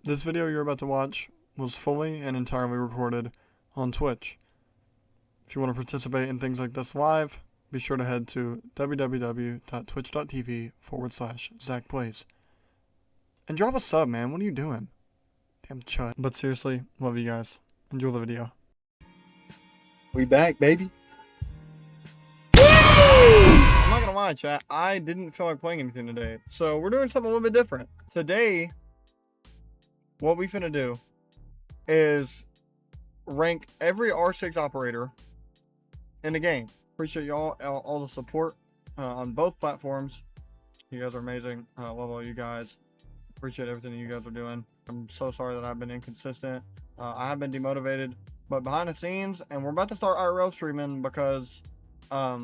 This video you're about to watch was fully and entirely recorded on Twitch. If you want to participate in things like this live, be sure to head to www.twitch.tv/ZachPlays. And drop a sub, man. What are you doing? Damn chud. But seriously, love you guys. Enjoy the video. We back, baby. I'm not gonna lie, chat. I didn't feel like playing anything today. So we're doing something a little bit different. Today, what we finna do is rank every R6 operator in the game. Appreciate y'all, all the support on both platforms. You guys are amazing. I love all you guys. Appreciate everything you guys are doing. I'm so sorry that I've been inconsistent. I have been demotivated, but behind the scenes, and we're about to start IRL streaming because I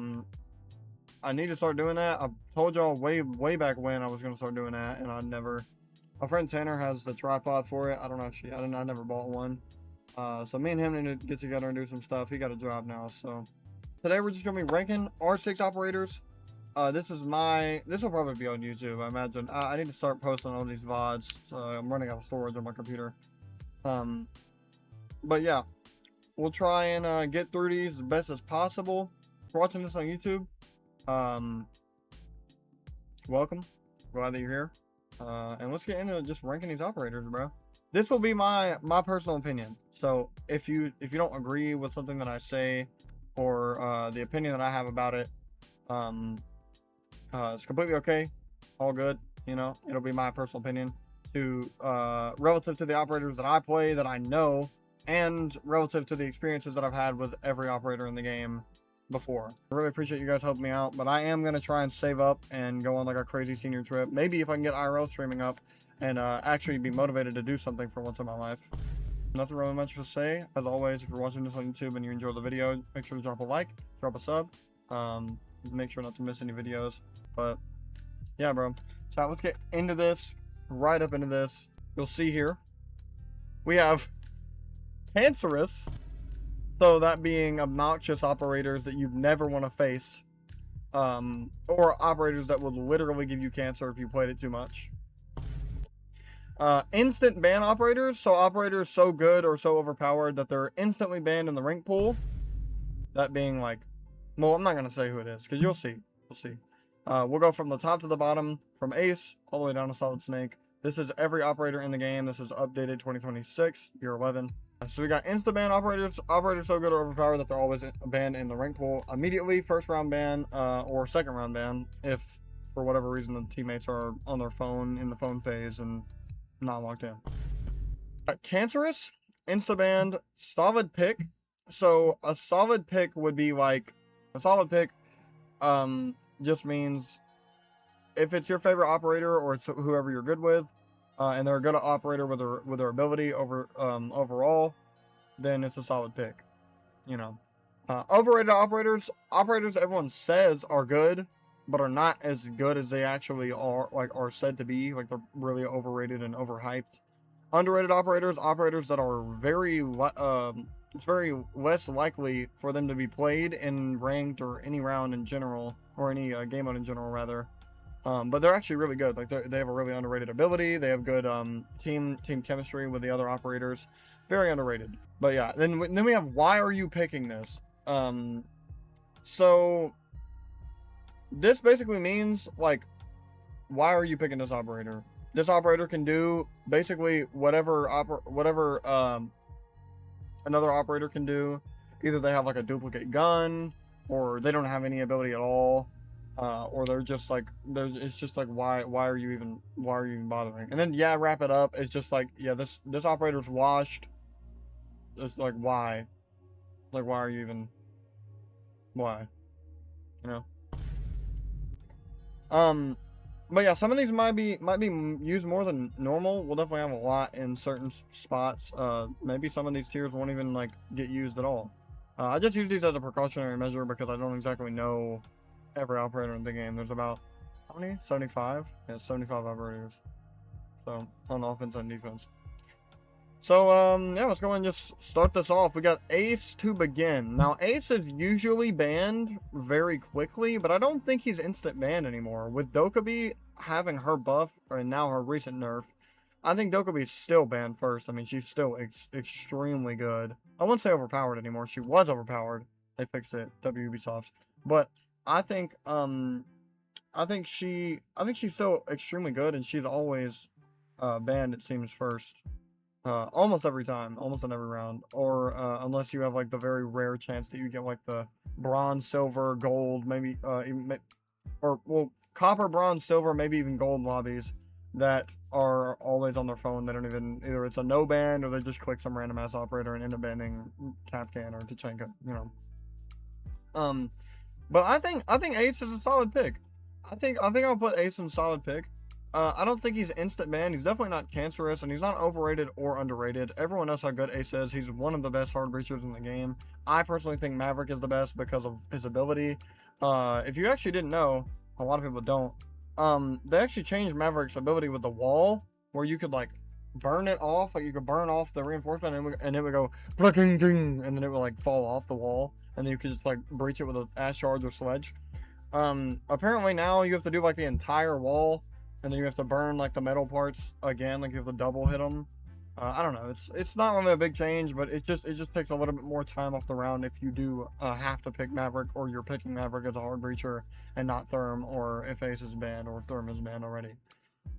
need to start doing that. I told y'all way back when I was gonna start doing that, and I never. My friend Tanner has the tripod for it. I never bought one. So me and him need to get together and do some stuff. He got a job now, so today we're just gonna be ranking R6 operators. This will probably be on YouTube, I imagine. I need to start posting all these VODs, so I'm running out of storage on my computer. But yeah, we'll try and get through these as best as possible. If you're watching this on YouTube, welcome. Glad that you're here. And let's get into just ranking these operators, bro. This will be my personal opinion. So if you don't agree with something that I say, or the opinion that I have about it, it's completely okay. All good. You know, it'll be my personal opinion to relative to the operators that I play, that I know, and relative to the experiences that I've had with every operator in the game before. I really appreciate you guys helping me out, but I am going to try and save up and go on like a crazy senior trip. Maybe if I can get IRL streaming up and actually be motivated to do something for once in my life. Nothing really much to say. As always, if you're watching this on YouTube and you enjoy the video, make sure to drop a like, drop a sub. Make sure not to miss any videos. But yeah, bro. So let's get into this, right up into this. You'll see here we have cancerous. So that being obnoxious operators that you'd never want to face, or operators that would literally give you cancer if you played it too much. Instant ban operators, so operators so good or so overpowered that they're instantly banned in the rank pool. That being like, well, I'm not going to say who it is because you'll see. We'll see. We'll go from the top to the bottom, from Ace all the way down to Solid Snake. This is every operator in the game. This is updated 2026, year 11. So we got instant ban operators so good or overpowered that they're always banned in the rank pool immediately. First round ban or second round ban if for whatever reason the teammates are on their phone in the phone phase and not locked in. Cancerous, insta banned, solid pick. So a solid pick would be like a solid pick just means if it's your favorite operator or it's whoever you're good with, and they're a good operator with their ability overall, then it's a solid pick. You know, overrated operators everyone says are good, but are not as good as they actually are said to be. Like they're really overrated and overhyped. Underrated operators that are it's very less likely for them to be played in ranked or any round in general, or any game mode in general rather. But they're actually really good. Like they have a really underrated ability. They have good team chemistry with the other operators. Very underrated. But yeah, then we have why are you picking this? So this basically means like why are you picking this operator? This operator can do basically whatever another operator can do. Either they have like a duplicate gun, or they don't have any ability at all. Or they're just like it's just like why are you even bothering? And then yeah, wrap it up. It's just like yeah, this operator's washed. It's like why are you even you know? But yeah, some of these might be used more than normal. We'll definitely have a lot in certain spots. Maybe some of these tiers won't even like get used at all. I just use these as a precautionary measure because I don't exactly know every operator in the game. There's about how many? 75? Yeah, 75 operators. So on offense and defense. So yeah, let's go and just start this off. We got Ace to begin. Now Ace is usually banned very quickly, but I don't think he's instant banned anymore. With Dokkaebi having her buff, and now her recent nerf, I think Dokubi's still banned first. I mean, she's still extremely good. I wouldn't say overpowered anymore. She was overpowered. They fixed it, Ubisoft. But I think she's still extremely good, and she's always banned, it seems, first. Almost every time, almost in every round, or unless you have like the very rare chance that you get like the bronze, silver, gold, maybe or well, copper, bronze, silver, maybe even gold lobbies that are always on their phone. They don't even, either it's a no ban or they just click some random ass operator and end up banning Kapkan or Tachenka, you know. But I think Ace is a solid pick. I think I'll put Ace in solid pick. I don't think he's instant ban. He's definitely not cancerous, and he's not overrated or underrated. Everyone knows how good Ace is. He's one of the best hard breachers in the game. I personally think Maverick is the best because of his ability. If you actually didn't know, a lot of people don't. They actually changed Maverick's ability with the wall, where you could like burn it off. Like you could burn off the reinforcement, and it would go plucking ding, and then it would like fall off the wall, and then you could just like breach it with a ash charge or sledge. Apparently now you have to do like the entire wall, and then you have to burn like the metal parts again, like you have to double hit them. I don't know. It's not really a big change, but it just takes a little bit more time off the round if you do have to pick Maverick, or you're picking Maverick as a hard breacher and not Therm, or if Ace is banned or if Therm is banned already.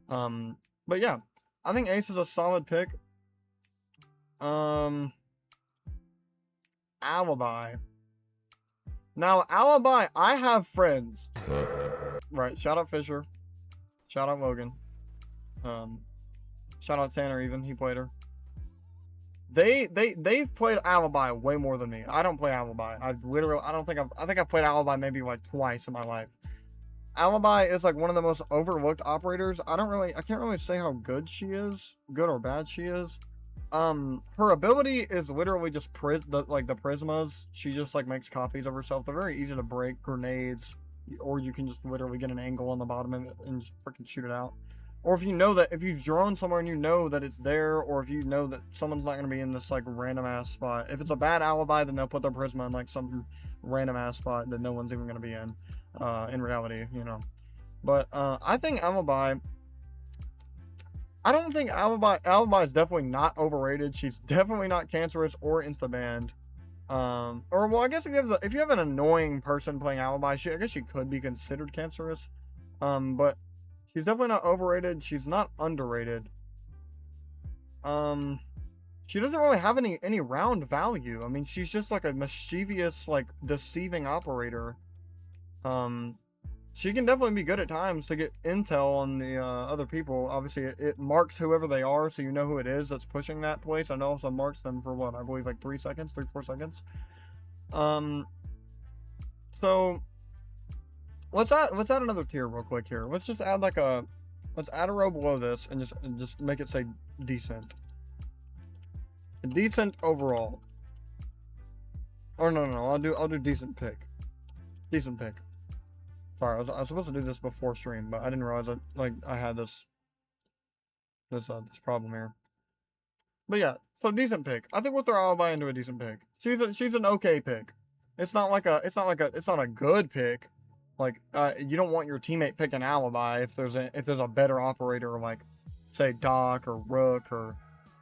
But yeah, I think Ace is a solid pick. Alibi. Now, Alibi, I have friends. Right, shout out Fisher. Shout out Logan. Shout out Tanner even, he played her. They've played Alibi way more than me. I don't play Alibi. I think I've played Alibi maybe like twice in my life. Alibi is like one of the most overlooked operators. I can't really say how good she is, good or bad she is. Her ability is literally just the prismas. She just like makes copies of herself. They're very easy to break. Grenades, or you can just literally get an angle on the bottom of it and just freaking shoot it out. Or if you know that, if you've drawn somewhere and you know that it's there, or if you know that someone's not going to be in this like random ass spot. If it's a bad alibi, then they'll put their prisma in like some random ass spot that no one's even going to be in reality, you know. But I think Alibi, I don't think Alibi is definitely not overrated. She's definitely not cancerous or insta banned. Or well, I guess if you have an annoying person playing Alibi, I guess she could be considered cancerous. But she's definitely not overrated. She's not underrated. She doesn't really have any round value. I mean, she's just like a mischievous, like deceiving operator. She can definitely be good at times to get intel on the other people. Obviously, it marks whoever they are, so you know who it is that's pushing that place, and it also marks them for what, I believe like 3 seconds, 4 seconds. So let's add another tier real quick here. Let's just add let's add a row below this and just make it say decent. Decent overall. Or no, I'll do decent pick. Decent pick. Sorry, I was supposed to do this before stream, but I didn't realize that I had this problem here. But yeah, so decent pick. I think we'll throw Alibi into a decent pick. She's an okay pick. It's not a good pick. Like you don't want your teammate picking Alibi if there's a better operator, like say Doc or Rook or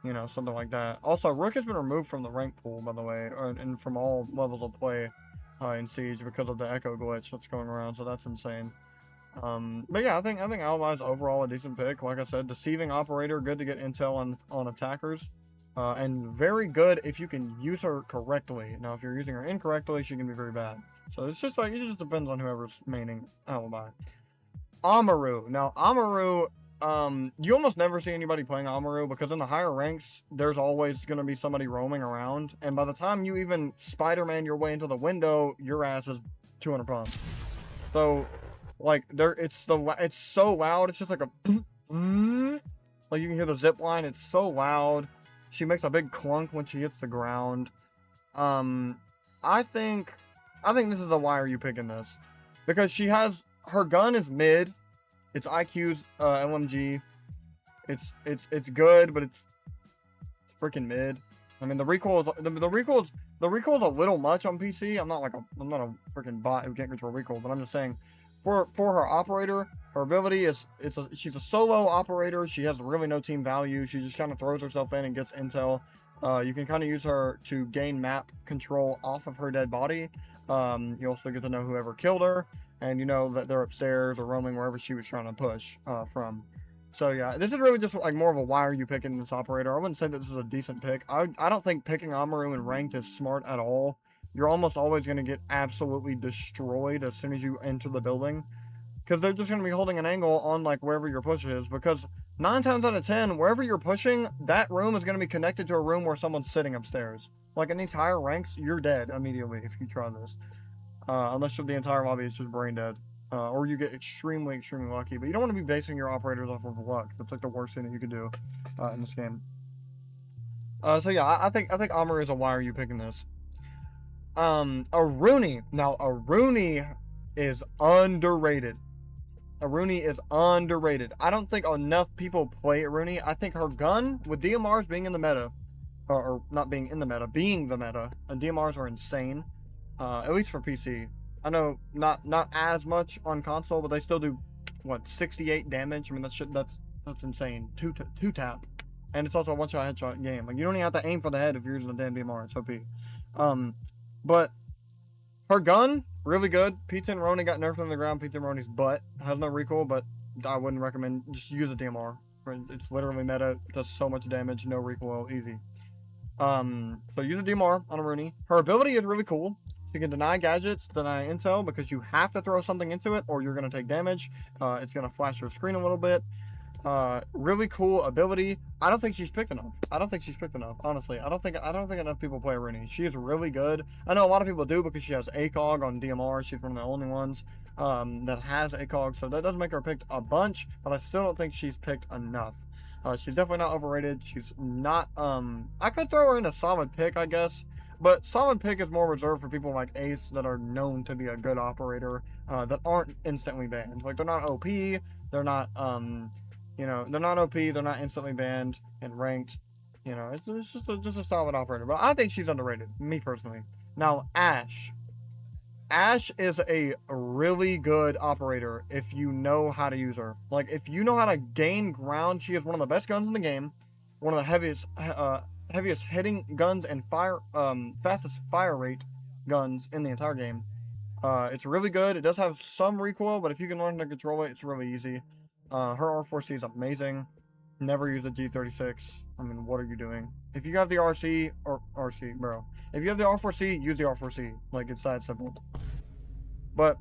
you know, something like that. Also, Rook has been removed from the rank pool, by the way, and from all levels of play in Siege because of the echo glitch that's going around, so that's insane. But yeah, I think Alibi is overall a decent pick. Like I said, deceiving operator, good to get intel on attackers, and very good if you can use her correctly. Now, if you're using her incorrectly, she can be very bad. So it's just like, it just depends on whoever's maining Alibi. Amaru. Now, Amaru, you almost never see anybody playing Amaru because in the higher ranks, there's always going to be somebody roaming around. And by the time you even Spider-Man your way into the window, your ass is 200 pounds. So, like, it's so loud. It's just like a, like you can hear the zip line. It's so loud. She makes a big clunk when she hits the ground. I think this is a why are you picking this? Because her gun is mid. It's IQ's LMG. It's good, but it's freaking mid. I mean, the recoil is a little much on PC. I'm not a freaking bot who can't control recoil, but I'm just saying, for her operator, Her ability is she's a solo operator. She has really no team value. She just kind of throws herself in and gets intel. You can kind of use her to gain map control off of her dead body. You also get to know whoever killed her, and you know that they're upstairs or roaming wherever she was trying to push from. So yeah, this is really just like more of a why are you picking this operator. I wouldn't say that this is a decent pick. I don't think picking Amaru in ranked is smart at all. You're almost always going to get absolutely destroyed as soon as you enter the building, because they're just going to be holding an angle on like wherever your push is, because 9 times out of 10, wherever you're pushing, that room is going to be connected to a room where someone's sitting upstairs. Like in these higher ranks, you're dead immediately if you try this. Unless the entire lobby is just brain dead. Or you get extremely, extremely lucky. But you don't want to be basing your operators off of luck. That's like the worst thing that you could do in this game. So yeah, I think Amaru is a why are you picking this. Aruni. Now, Aruni is underrated. Aruni is underrated. I don't think enough people play Aruni. I think her gun, with DMRs being in the meta, or not being in the meta, being the meta, and DMRs are insane, at least for PC. I know not as much on console, but they still do, what, 68 damage? I mean, that's insane. Two tap. And it's also a one-shot headshot game. Like, you don't even have to aim for the head if you're using a damn DMR. It's OP. But her gun, really good. P10 Ronin got nerfed on the ground. P10 Ronin's butt. Has no recoil, but I wouldn't recommend. Just use a DMR. It's literally meta. Does so much damage. No recoil. Easy. So use a DMR on a Rooney. Her ability is really cool. You can deny gadgets, deny intel, because you have to throw something into it or you're going to take damage. It's going to flash your screen a little bit. Really cool ability. I don't think she's picked enough. Honestly. I don't think enough people play Rooney. She is really good. I know a lot of people do because she has ACOG on DMR. She's one of the only ones that has ACOG, so that does make her picked a bunch, but I still don't think she's picked enough. She's definitely not overrated. She's not, I could throw her in a solid pick, I guess. But solid pick is more reserved for people like Ace that are known to be a good operator, that aren't instantly banned. Like, they're not OP, they're not, they're not OP, they're not instantly banned and ranked. It's just a solid operator. But I think she's underrated, me personally. Now, Ashe. Ashe is a really good operator if you know how to use her. Like, if you know how to gain ground, she is one of the best guns in the game, one of the heaviest hitting guns and fastest fire rate guns in the entire game. It's really good. It does have some recoil, but if you can learn to control it, it's really easy. Her R4C is amazing. Never use a G36. I mean, what are you doing? If you have the RC, bro. If you have the R4C, use the R4C. Like, it's that simple. But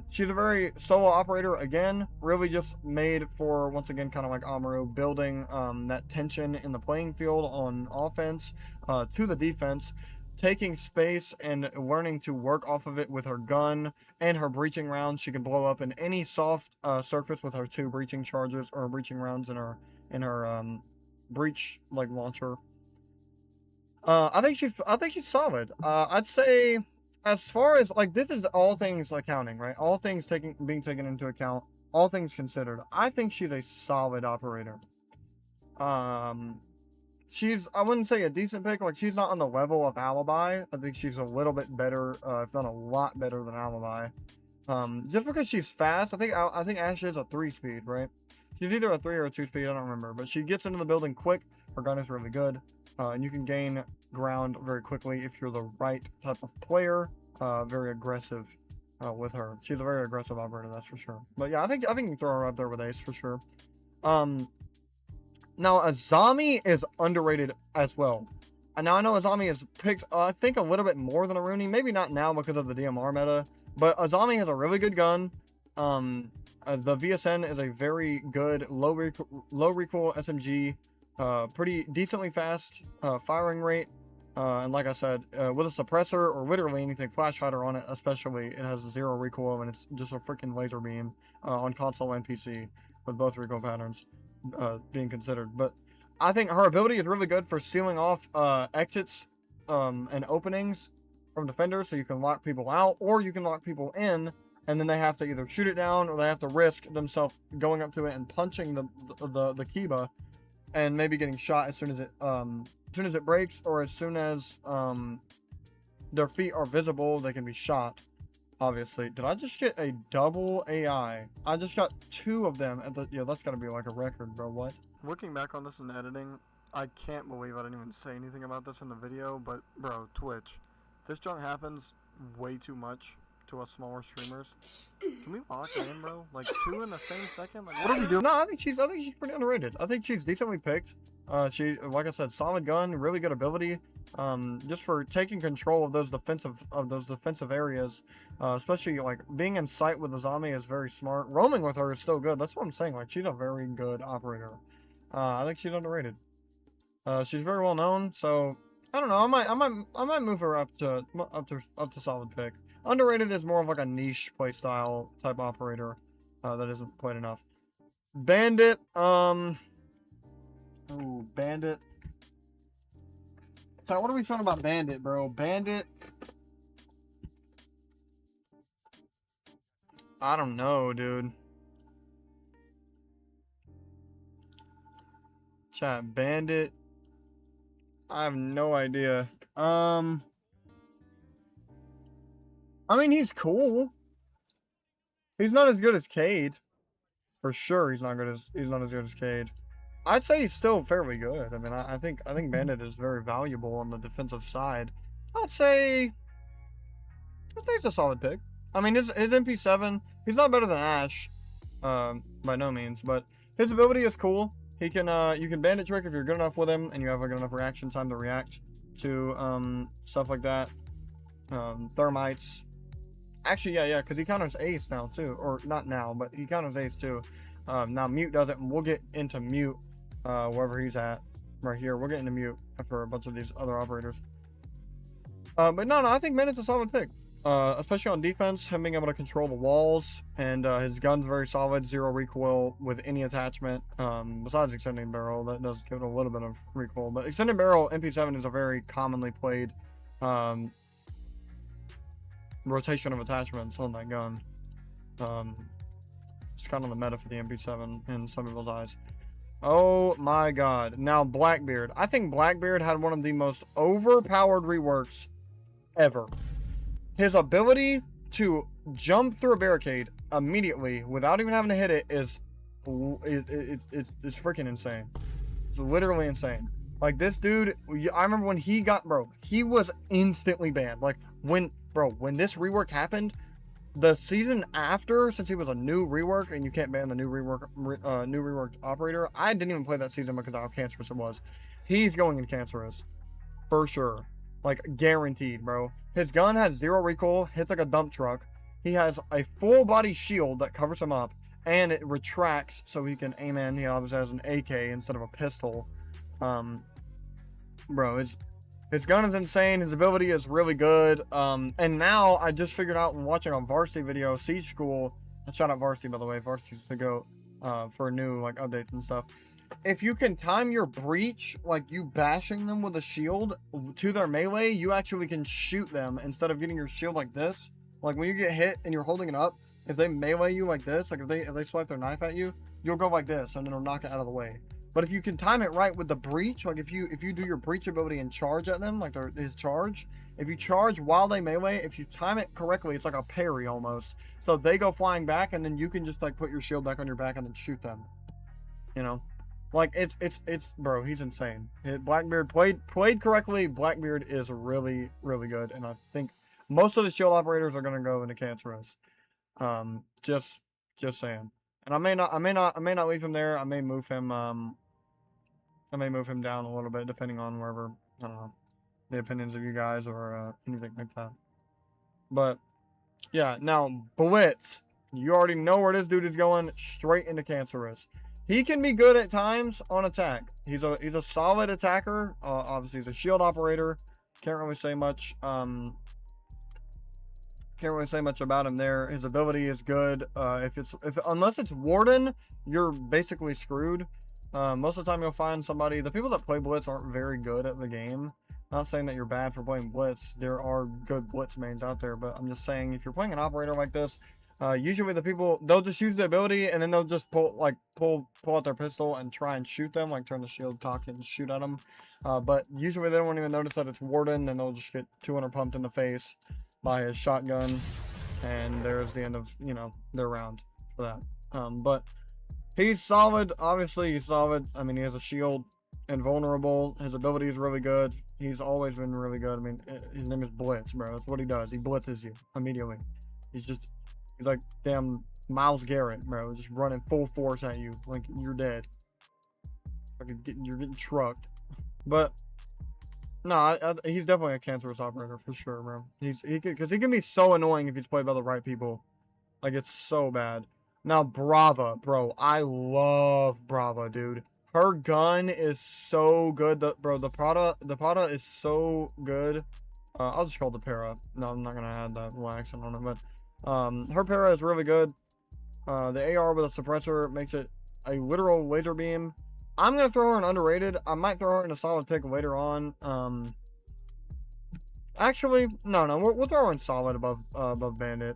she's a very solo operator, again, really just made for, once again, kind of like Amaru, building that tension in the playing field on offense to the defense, taking space and learning to work off of it with her gun and her breaching rounds. She can blow up in any soft surface with her 2 breaching charges or breaching rounds in her breach like launcher. I think she's solid. I'd say, as far as, like, this is all things accounting, right? All things being taken into account, all things considered. I think she's a solid operator. She's, I wouldn't say a decent pick. Like, she's not on the level of Alibi. I think she's a little bit better, if not a lot better than Alibi. Just because she's fast. I think Ashe is a 3-speed, right? She's either a 3 or a 2-speed. I don't remember. But she gets into the building quick. Her gun is really good. And you can gain ground very quickly if you're the right type of player. Very aggressive with her. She's a very aggressive operator, that's for sure. But yeah, I think you can throw her up there with Ace for sure. Now, Azami is underrated as well. And now I know Azami is picked, I think, a little bit more than Aruni. Maybe not now because of the DMR meta. But Azami has a really good gun. The VSN is a very good low recoil SMG. Pretty decently fast firing rate. And like I said, with a suppressor or literally anything flash hider on it, especially, it has 0 recoil and it's just a freaking laser beam on console and PC, with both recoil patterns being considered. But I think her ability is really good for sealing off exits and openings from defenders, so you can lock people out or you can lock people in, and then they have to either shoot it down or they have to risk themselves going up to it and punching the Kiba and maybe getting shot as soon as it breaks, or as soon as their feet are visible, they can be shot. obviously. Did I just get a double AI? I just got 2 of them. Yeah, that's gotta be like a record, bro. What? Looking back on this in editing, I can't believe I didn't even say anything about this in the video, but bro, Twitch. This junk happens way too much to us smaller streamers. Can we lock in, bro? Like 2 in the same second? Like, what are we doing? No, I think she's pretty underrated. I think she's decently picked. She, like I said, solid gun, really good ability. Just for taking control of those defensive areas, especially like being in sight with the zombie is very smart. Roaming with her is still good. That's what I'm saying. Like she's a very good operator. I think she's underrated. She's very well known, so I don't know. I might move her up to solid pick. Underrated is more of like a niche playstyle type operator that isn't played enough. Bandit, ooh, Bandit. So what are we feeling about Bandit, bro? Bandit. I don't know, dude. Chat, Bandit. I have no idea. I mean, he's cool. He's not as good as Cade. For sure, he's not as good as Cade. I'd say he's still fairly good. I mean, I think Bandit is very valuable on the defensive side. I'd say it's a solid pick. I mean, his MP7, he's not better than Ash, by no means, but his ability is cool. He can you can bandit trick if you're good enough with him and you have a good enough reaction time to react to stuff like that. Thermites. Actually, yeah, because he counters Ace now too, or not now, but he counters Ace too. Now Mute does it, and we'll get into Mute wherever he's at right here. We'll get into Mute after a bunch of these other operators. But no, I think Bandit's a solid pick. Especially on defense, him being able to control the walls, and his gun's very solid, 0 recoil with any attachment, besides extending barrel. That does give it a little bit of recoil, but extended barrel MP7 is a very commonly played rotation of attachments on that gun. It's kind of the meta for the MP7 in some people's eyes. Oh my god. Now Blackbeard. I think Blackbeard had one of the most overpowered reworks ever. His ability to jump through a barricade immediately without even having to hit it is it's freaking insane. It's literally insane. Like this dude, I remember when he got, bro, he was instantly banned. Like when this rework happened, the season after, since he was a new rework and you can't ban the new reworked operator, I didn't even play that season because of how cancerous it was. He's going in cancerous for sure. Like, guaranteed, bro. His gun has 0 recoil, hits like a dump truck. He has a full body shield that covers him up, and it retracts so he can aim in. He obviously has an AK instead of a pistol. Bro, his gun is insane. His ability is really good. And now I just figured out when watching a Varsity video, Siege School. Shout out Varsity, by the way. Varsity's the GOAT for new like updates and stuff. If you can time your breach, like you bashing them with a shield to their melee, you actually can shoot them instead of getting your shield like this. Like when you get hit and you're holding it up, if they melee you like this, like if they swipe their knife at you, you'll go like this and it'll knock it out of the way. But if you can time it right with the breach, like if you do your breach ability and charge at them, like his charge, if you charge while they melee, if you time it correctly, it's like a parry almost. So they go flying back and then you can just like put your shield back on your back and then shoot them. You know? Like it's bro, he's insane. Blackbeard played correctly. Blackbeard is really, really good, and I think most of the shield operators are gonna go into cancerous. Just saying. And I may not leave him there. I may move him. I may move him down a little bit depending on wherever, I don't know, the opinions of you guys or anything like that. But yeah, now Blitz. You already know where this dude is going, straight into cancerous. He can be good at times on attack. He's a solid attacker. Obviously, he's a shield operator. Can't really say much. Can't really say much about him there. His ability is good. Unless it's Warden, you're basically screwed. Most of the time, you'll find somebody. The people that play Blitz aren't very good at the game. Not saying that you're bad for playing Blitz. There are good Blitz mains out there, but I'm just saying if you're playing an operator like this. Usually the people, they'll just use the ability and then they'll just pull out their pistol and try and shoot them, like turn the shield cock and shoot at them. But usually they don't even notice that it's Warden, and they'll just get 200 pumped in the face by his shotgun and there's the end of, you know, their round for that. But he's solid. Obviously, he's solid. I mean, he has a shield, invulnerable. His ability is really good. He's always been really good. I mean, his name is Blitz, bro. That's what he does. He blitzes you immediately. He's like damn Miles Garrett, bro. Just running full force at you, like you're dead. You're getting trucked. But no, he's definitely a cancerous operator for sure, bro. Because he can be so annoying if he's played by the right people. Like, it's so bad. Now, Brava, bro. I love Brava, dude. Her gun is so good. The Prada is so good. I'll just call it the Para. No, I'm not gonna add that little accent on it, but her Para is really good. The AR with a suppressor makes it a literal laser beam. I'm gonna throw her in underrated. I might throw her in a solid pick later on. Actually, no, we'll throw her in solid above Bandit.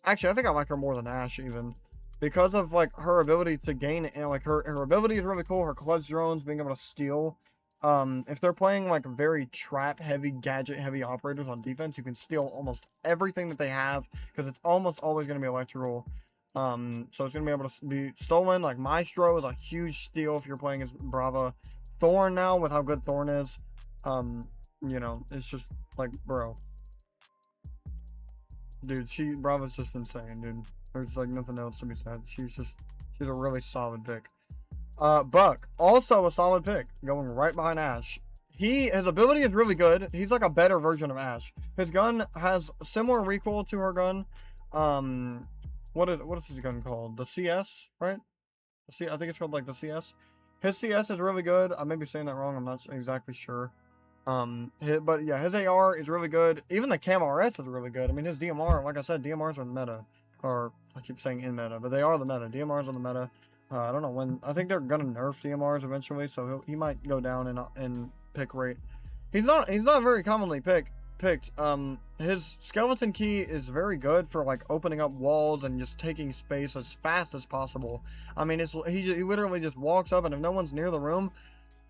Actually, I think I like her more than Ash even, because of like her ability to gain, and like her ability is really cool. Her clutch drones, being able to steal. If they're playing like very trap heavy, gadget heavy operators on defense, you can steal almost everything that they have because it's almost always going to be electrical. So it's going to be able to be stolen. Like Maestro is a huge steal if you're playing as Brava. Thorn now, with how good Thorn is, you know, it's just like, bro. Dude, Brava's just insane, dude. There's like nothing else to be said. She's a really solid pick. Buck, also a solid pick, going right behind Ash. His ability is really good. He's like a better version of Ash. His gun has similar recoil to her gun. What is his gun called? The CS, right? I think it's called like the CS. His CS is really good. I may be saying that wrong. I'm not exactly sure. But yeah, his AR is really good. Even the Cam RS is really good. I mean, his DMR, like I said, DMRs are meta. Or I keep saying in meta, but they are the meta. DMRs are the meta. I don't know when. I think they're gonna nerf DMRs eventually, so he might go down in pick rate. He's not very commonly picked. His skeleton key is very good for like opening up walls and just taking space as fast as possible. I mean, he literally just walks up, and if no one's near the room,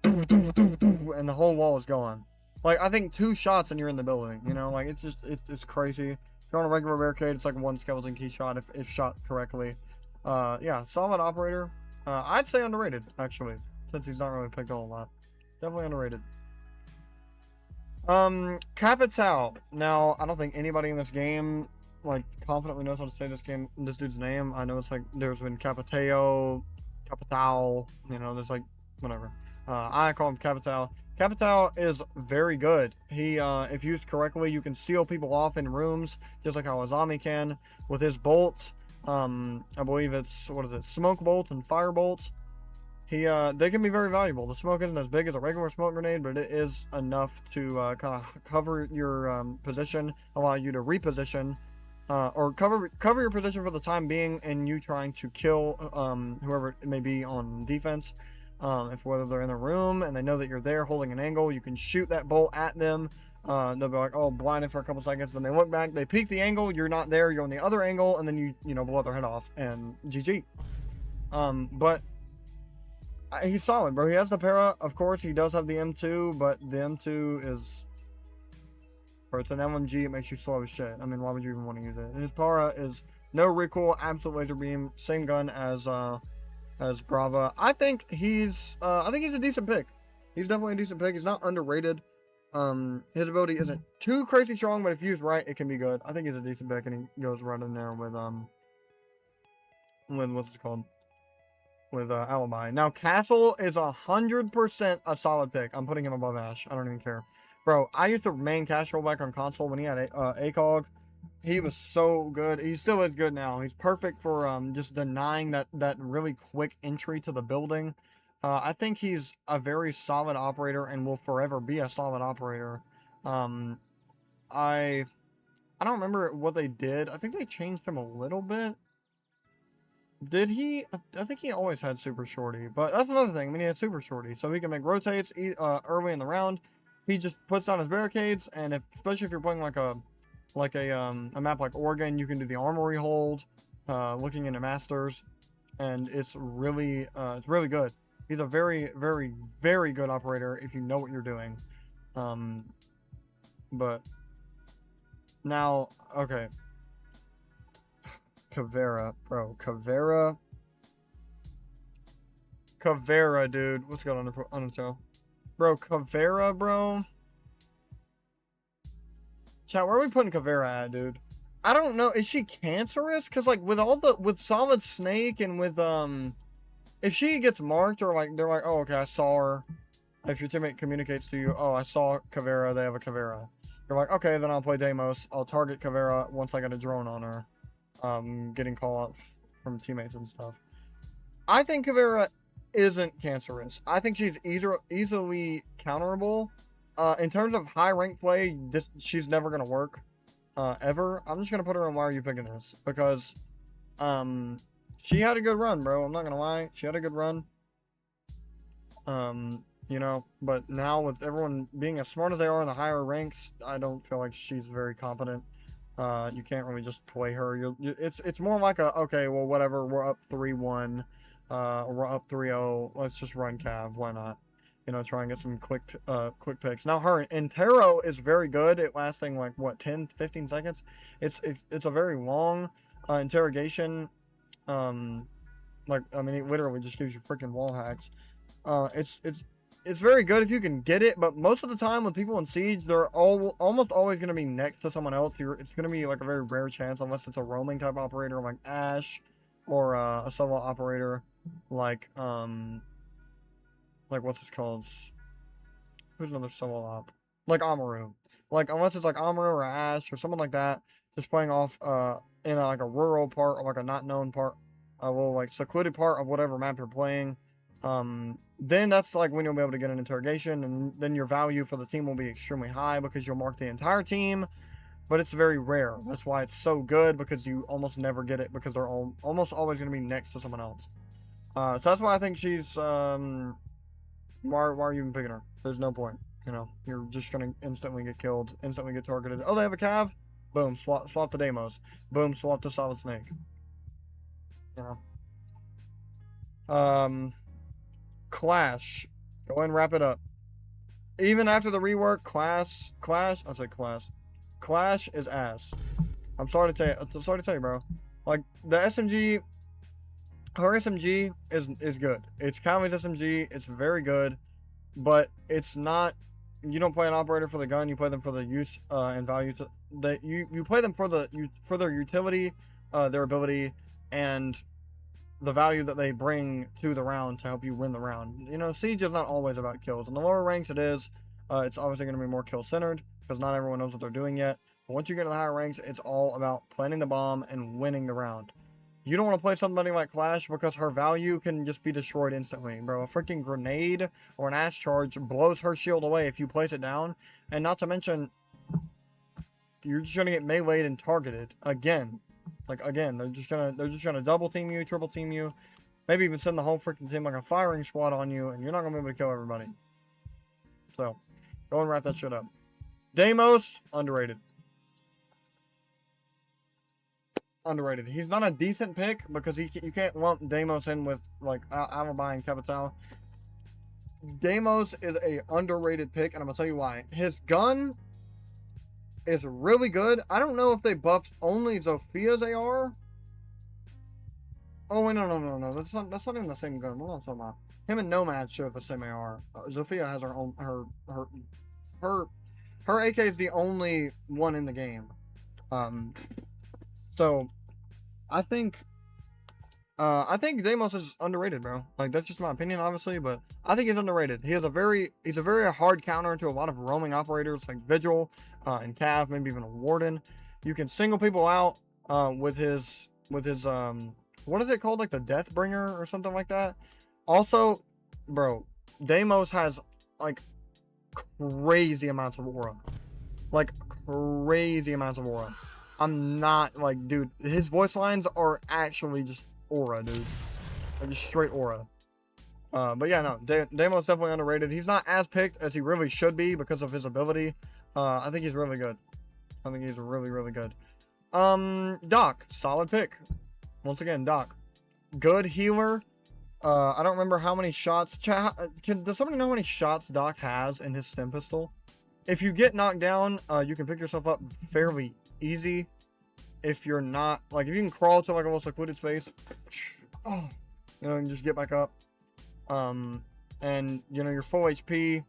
and the whole wall is gone. Like, I think 2 shots and you're in the building, you know? Like, it's crazy. If you're on a regular barricade, it's like 1 skeleton key shot if shot correctly. Yeah, solid operator. I'd say underrated, actually, since he's not really picked a whole lot. Definitely underrated. Capital. Now, I don't think anybody in this game, like, confidently knows how to say this dude's name. I know it's like, there's been Capital, you know, there's like, whatever. I call him Capital. Capital is very good. He, if used correctly, you can seal people off in rooms, just like how Azami can, with his bolts. I believe it's, what is it, smoke bolts and fire bolts. They can be very valuable. The smoke isn't as big as a regular smoke grenade, but it is enough to kind of cover your position, allow you to reposition, or cover your position for the time being, and you trying to kill whoever it may be on defense. If whether they're in a room and they know that you're there holding an angle, you can shoot that bolt at them. They'll be like, oh, blinded for a couple seconds. Then they look back, they peek the angle, you're not there, you're on the other angle, and then you know, blow their head off, and GG. But he's solid, bro. He has the para. Of course, he does have the M2, but the M2 is, or it's an LMG. It makes you slow as shit. I mean, why would you even want to use it? His para is no recoil, absolute laser beam, same gun as Brava. I think he's a decent pick. He's definitely a decent pick. He's not underrated. His ability isn't too crazy strong, but if used right, it can be good. I think he's a decent pick, and he goes right in there with what's it called? With Alibi. Now, Castle is 100% a solid pick. I'm putting him above Ash. I don't even care. Bro, I used to main cash rollback on console when he had ACOG. He was so good. He still is good now. He's perfect for just denying that really quick entry to the building. I think he's a very solid operator and will forever be a solid operator. I don't remember what they did. I think they changed him a little bit. Did he? I think he always had Super Shorty, but that's another thing. I mean, he had Super Shorty, so he can make rotates early in the round. He just puts down his barricades, and especially if you're playing like a map like Oregon, you can do the armory hold, looking into masters, and it's really good. He's a very, very, very good operator if you know what you're doing. But now, okay. Caveira, bro. Caveira, dude. What's going on the show? Bro, Caveira, bro. Chat, where are we putting Caveira at, dude? I don't know. Is she cancerous? Cause like with Solid Snake and with if she gets marked or like they're like, oh okay, I saw her. If your teammate communicates to you, oh I saw Caveira, they have a Caveira. You're like, okay, then I'll play Deimos. I'll target Caveira once I get a drone on her. Getting call out from teammates and stuff. I think Caveira isn't cancerous. I think she's easily counterable. In terms of high rank play, she's never gonna work. Ever. I'm just gonna put her on why are you picking this? Because she had a good run, bro. I'm not gonna lie. She had a good run. You know, but now with everyone being as smart as they are in the higher ranks, I don't feel like she's very competent. You can't really just play her. It's more like a, okay, well, whatever, we're up 3-1, we're up 3-0, let's just run Cav, why not? You know, try and get some quick picks. Now, her Intero is very good at lasting, like, what, 10, 15 seconds? It's a very long interrogation. Like, I mean, it literally just gives you freaking wall hacks. It's very good if you can get it, but most of the time with people in Siege, they're almost always going to be next to someone else. It's going to be like a very rare chance, unless it's a roaming type operator like Ash, or a solo operator like what's this called? Who's another solo op? Like Amaru. Like unless it's like Amaru or Ash or someone like that, just playing off in like a rural part or like a not known part, a little like secluded part of whatever map you're playing. Then that's like when you'll be able to get an interrogation, and then your value for the team will be extremely high because you'll mark the entire team, but it's very rare. That's why it's so good, because you almost never get it because they're almost always going to be next to someone else. So that's why I think she's, why are you even picking her? There's no point, you know, you're just going to instantly get killed, instantly get targeted. Oh, they have a Cav? Boom, swap to Deimos. Boom, swap to Solid Snake. You know? Clash. Go ahead and wrap it up. Even after the rework, Clash is ass. I'm sorry to tell you, bro. Like the SMG, her SMG is good. It's Kami's SMG. It's very good, but it's not. You don't play an operator for the gun. You play them for the use and value. You play them for their utility, their ability, and the value that they bring to the round to help you win the round. You know, Siege is not always about kills. In the lower ranks, it is. It's obviously going to be more kill-centered because not everyone knows what they're doing yet. But once you get to the higher ranks, it's all about planting the bomb and winning the round. You don't want to play somebody like Clash because her value can just be destroyed instantly, bro. A freaking grenade or an Ash charge blows her shield away if you place it down. And not to mention, you're just going to get meleeed and targeted again. Like again, they're just gonna double team you, triple team you, maybe even send the whole freaking team like a firing squad on you, and you're not gonna be able to kill everybody. So, go and wrap that shit up. Deimos, underrated. Underrated. He's not a decent pick because you can't lump Deimos in with like Alibi and Capital. Deimos is a underrated pick, and I'm gonna tell you why. His gun is really good. I don't know if they buffed only Zophia's AR. Oh wait, no. That's not even the same gun. What am I talking about? Him and Nomad share the same AR. Zofia has her own her AK is the only one in the game. So I think Deimos is underrated, bro. Like that's just my opinion, obviously, but I think he's underrated. He's a very hard counter to a lot of roaming operators like Vigil and Cav, maybe even a Warden. You can single people out with his what is it called, like the Deathbringer or something like that. Also, bro, Deimos has like crazy amounts of aura, like crazy amounts of aura. I'm not like, dude, his voice lines are actually just aura, dude. Like just straight aura. But yeah, no, Deimos definitely underrated. He's not as picked as he really should be because of his ability. I think he's really good. I think he's really, really good. Doc, solid pick. Once again, Doc, good healer. I don't remember how many shots. Does somebody know how many shots Doc has in his stem pistol? If you get knocked down, you can pick yourself up fairly easy. if you're not, like, if you can crawl to, like, a little secluded space, oh, you know, and just get back up. And, you know, you're full HP,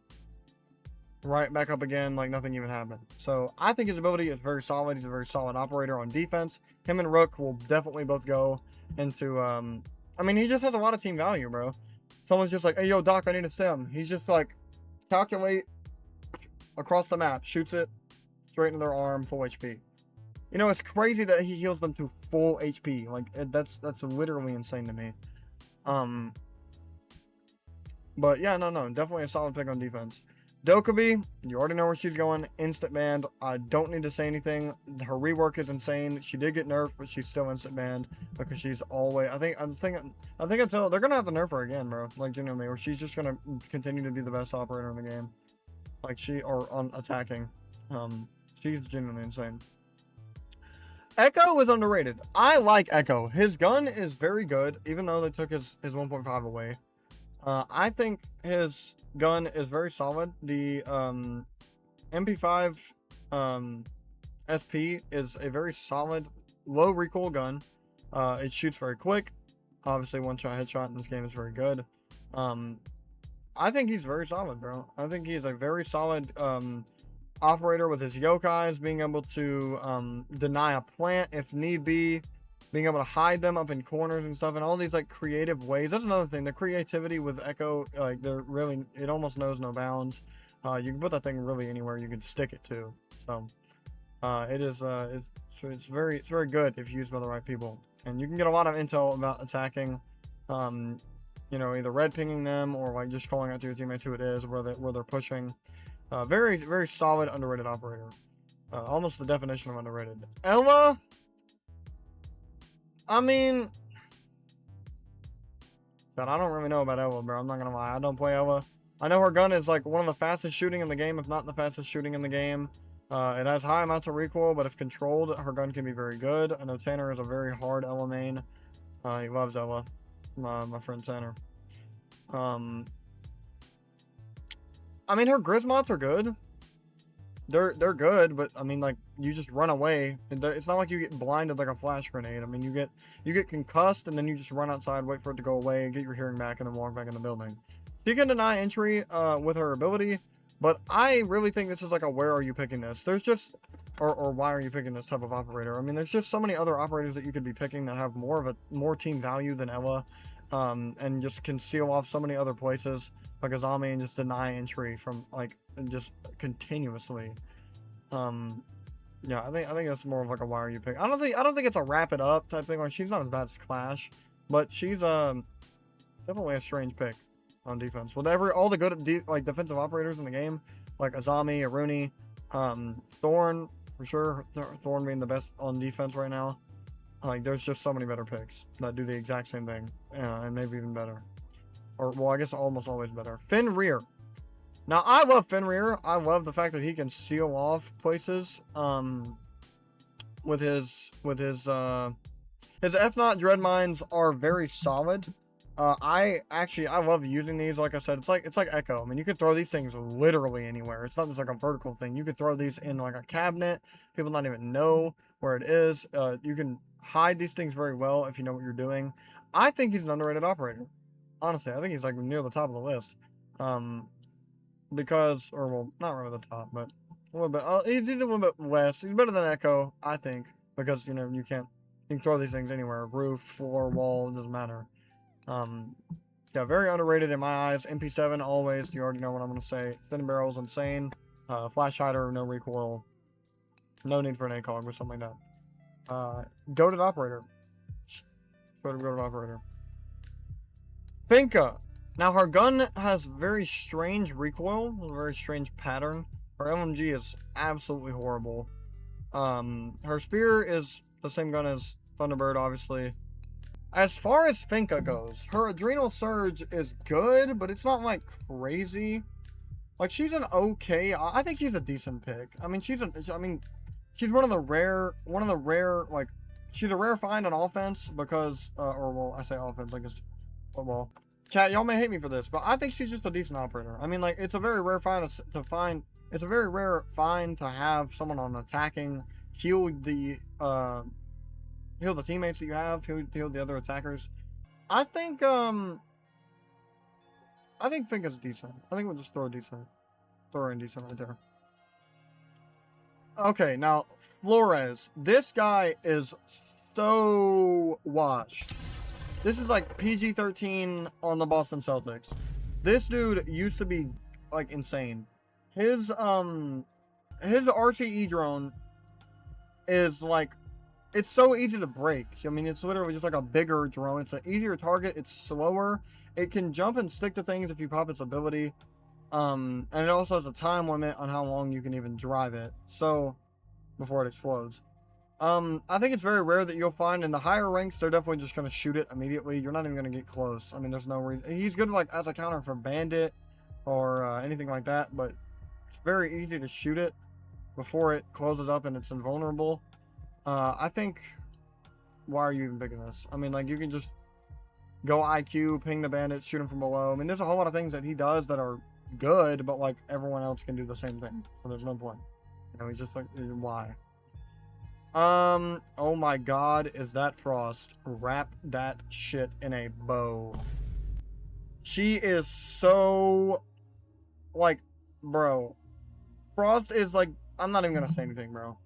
right back up again like nothing even happened. So I think his ability is very solid. He's a very solid operator on defense. Him and Rook will definitely both go into I mean, he just has a lot of team value, bro. Someone's just like, hey yo Doc, I need a stem. He's just like, calculate across the map, shoots it straight into their arm, full HP. You know, it's crazy that he heals them to full HP. Like, that's literally insane to me. But yeah, no, definitely a solid pick on defense. Dokkaebi, you already know where she's going. Instant banned. I don't need to say anything. Her rework is insane. She did get nerfed, but she's still instant banned because she's always. I think until they're gonna have to nerf her again, bro. Like genuinely, or she's just gonna continue to be the best operator in the game. Like or on attacking. She's genuinely insane. Echo is underrated. I like Echo. His gun is very good, even though they took his 1.5 away. I think his gun is very solid. The MP5 SP is a very solid, low recoil gun. It shoots very quick. Obviously, one-shot headshot in this game is very good. I think he's very solid, bro. I think he's a very solid operator with his yokais, being able to deny a plant if need be. Being able to hide them up in corners and stuff, and all these like creative ways. That's another thing. The creativity with Echo, like it almost knows no bounds. You can put that thing really anywhere you can stick it to. So it's very good if used by the right people, and you can get a lot of intel about attacking. You know, either red pinging them or like just calling out to your teammates who it is, where they're pushing. Very solid underrated operator. Almost the definition of underrated. Ella. I mean, God, I don't really know about Ella, bro. I'm not gonna lie. I don't play Ella. I know her gun is like one of the fastest shooting in the game, if not the fastest shooting in the game. It has high amounts of recoil, but if controlled, her gun can be very good. I know Tanner is a very hard Ella main. He loves Ella. My friend Tanner. I mean, her Grismots are good. They're good, but I mean, like, you just run away. It's not like you get blinded like a flash grenade. I mean, you get concussed and then you just run outside, wait for it to go away, get your hearing back, and then walk back in the building. She can deny entry with her ability, but I really think this is like a where are you picking this? There's just or why are you picking this type of operator? I mean, there's just so many other operators that you could be picking that have more team value than Ella, and just can seal off so many other places like Azami and just deny entry from like just continuously. Yeah, I think it's more of like a why are you pick. I don't think it's a wrap it up type thing. Like, she's not as bad as Clash, but she's definitely a strange pick on defense. With all the good defensive operators in the game, like Azami, Aruni, Thorn for sure. Thorn being the best on defense right now. Like, there's just so many better picks that do the exact same thing, and maybe even better. Or, well, I guess almost always better. Fenrir. Now, I love Fenrir. I love the fact that he can seal off places with his F-Not Dread Mines are very solid. I love using these. Like I said, it's like Echo. I mean, you could throw these things literally anywhere. It's not just like a vertical thing. You could throw these in like a cabinet. People not even know where it is. You can hide these things very well if you know what you're doing. I think he's an underrated operator. Honestly, I think he's like near the top of the list. Because, or well, not really the top, but a little bit. He's a little bit less. He's better than Echo, I think, because you know you can throw these things anywhere, roof, floor, wall, it doesn't matter. Yeah, very underrated in my eyes. MP7 always. You already know what I'm gonna say. Thin barrel's insane. Flash hider, no recoil. No need for an ACOG or something like that. Goated operator. Goated operator. Finka. Now, her gun has very strange recoil, a very strange pattern. Her LMG is absolutely horrible. Her spear is the same gun as Thunderbird, obviously. As far as Finka goes, her Adrenal Surge is good, but it's not like crazy. Like, she's an okay. I think she's a decent pick. I mean, she's one of the rare, like, she's a rare find on offense because, or well, I say offense, like it's football. Chat, y'all may hate me for this, but I think she's just a decent operator. I mean, like, it's a very rare find to find. It's a very rare find to have someone on attacking heal the heal the teammates that you have, heal the other attackers. I think Fink is decent. I think we'll just throw her in decent right there. Okay, now Flores. This guy is so washed. This is like PG-13 on the Boston Celtics. This dude used to be like insane. His RCE drone is like, it's so easy to break. I mean, it's literally just like a bigger drone. It's an easier target. It's slower. It can jump and stick to things if you pop its ability. And it also has a time limit on how long you can even drive it. So, before it explodes. I think it's very rare that you'll find in the higher ranks, they're definitely just going to shoot it immediately. You're not even going to get close. I mean, there's no reason. He's good like as a counter for Bandit or anything like that, but it's very easy to shoot it before it closes up and it's invulnerable. I think, why are you even picking this? I mean, like, you can just go IQ, ping the bandits, shoot him from below. I mean, there's a whole lot of things that he does that are good, but like everyone else can do the same thing. So there's no point. You know, he's just like, why? Oh my god, is that Frost? Wrap that shit in a bow. She is so, like, bro. Frost is like, I'm not even gonna say anything, bro.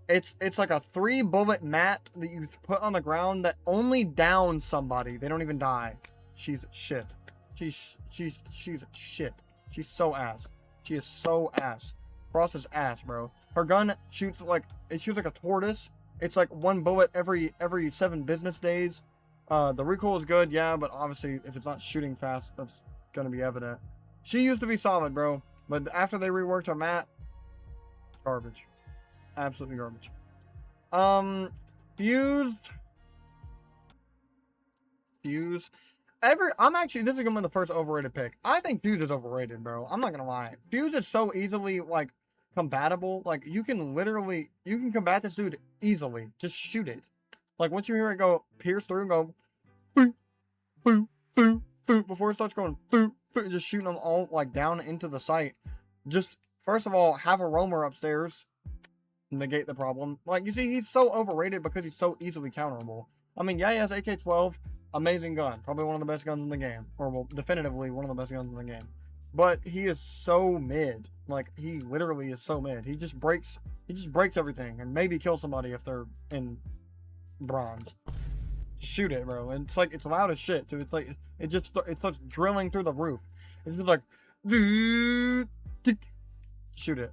It's like a 3-bullet mat that you put on the ground that only downs somebody. They don't even die. She's shit. She's shit. She's so ass. She is so ass. Frost is ass, bro. Her gun shoots like a tortoise. It's like 1 bullet every 7 business days. The recoil is good, yeah, but obviously if it's not shooting fast, that's gonna be evident. She used to be solid, bro, but after they reworked her mat, garbage. Absolutely garbage. Fuse. I'm actually, this is gonna be the first overrated pick. I think Fuse is overrated, bro. I'm not gonna lie. Fuse is so easily like combatable. Like you can combat this dude easily. Just shoot it. Like once you hear it go pierce through and go boo, boo, boo, boo, before it starts going boo, boo, just shooting them all like down into the site. Just first of all, have a roamer upstairs. Negate the problem. Like you see, he's so overrated because he's so easily counterable. I mean, yeah, he has AK-12, amazing gun, probably one of the best guns in the game, or well, definitively one of the best guns in the game. But he is so mid. Like he literally is so mid. He just breaks everything and maybe kill somebody if they're in bronze. Shoot it, bro. And it's like it's loud as shit too. It's like it starts drilling through the roof. It's just like shoot it.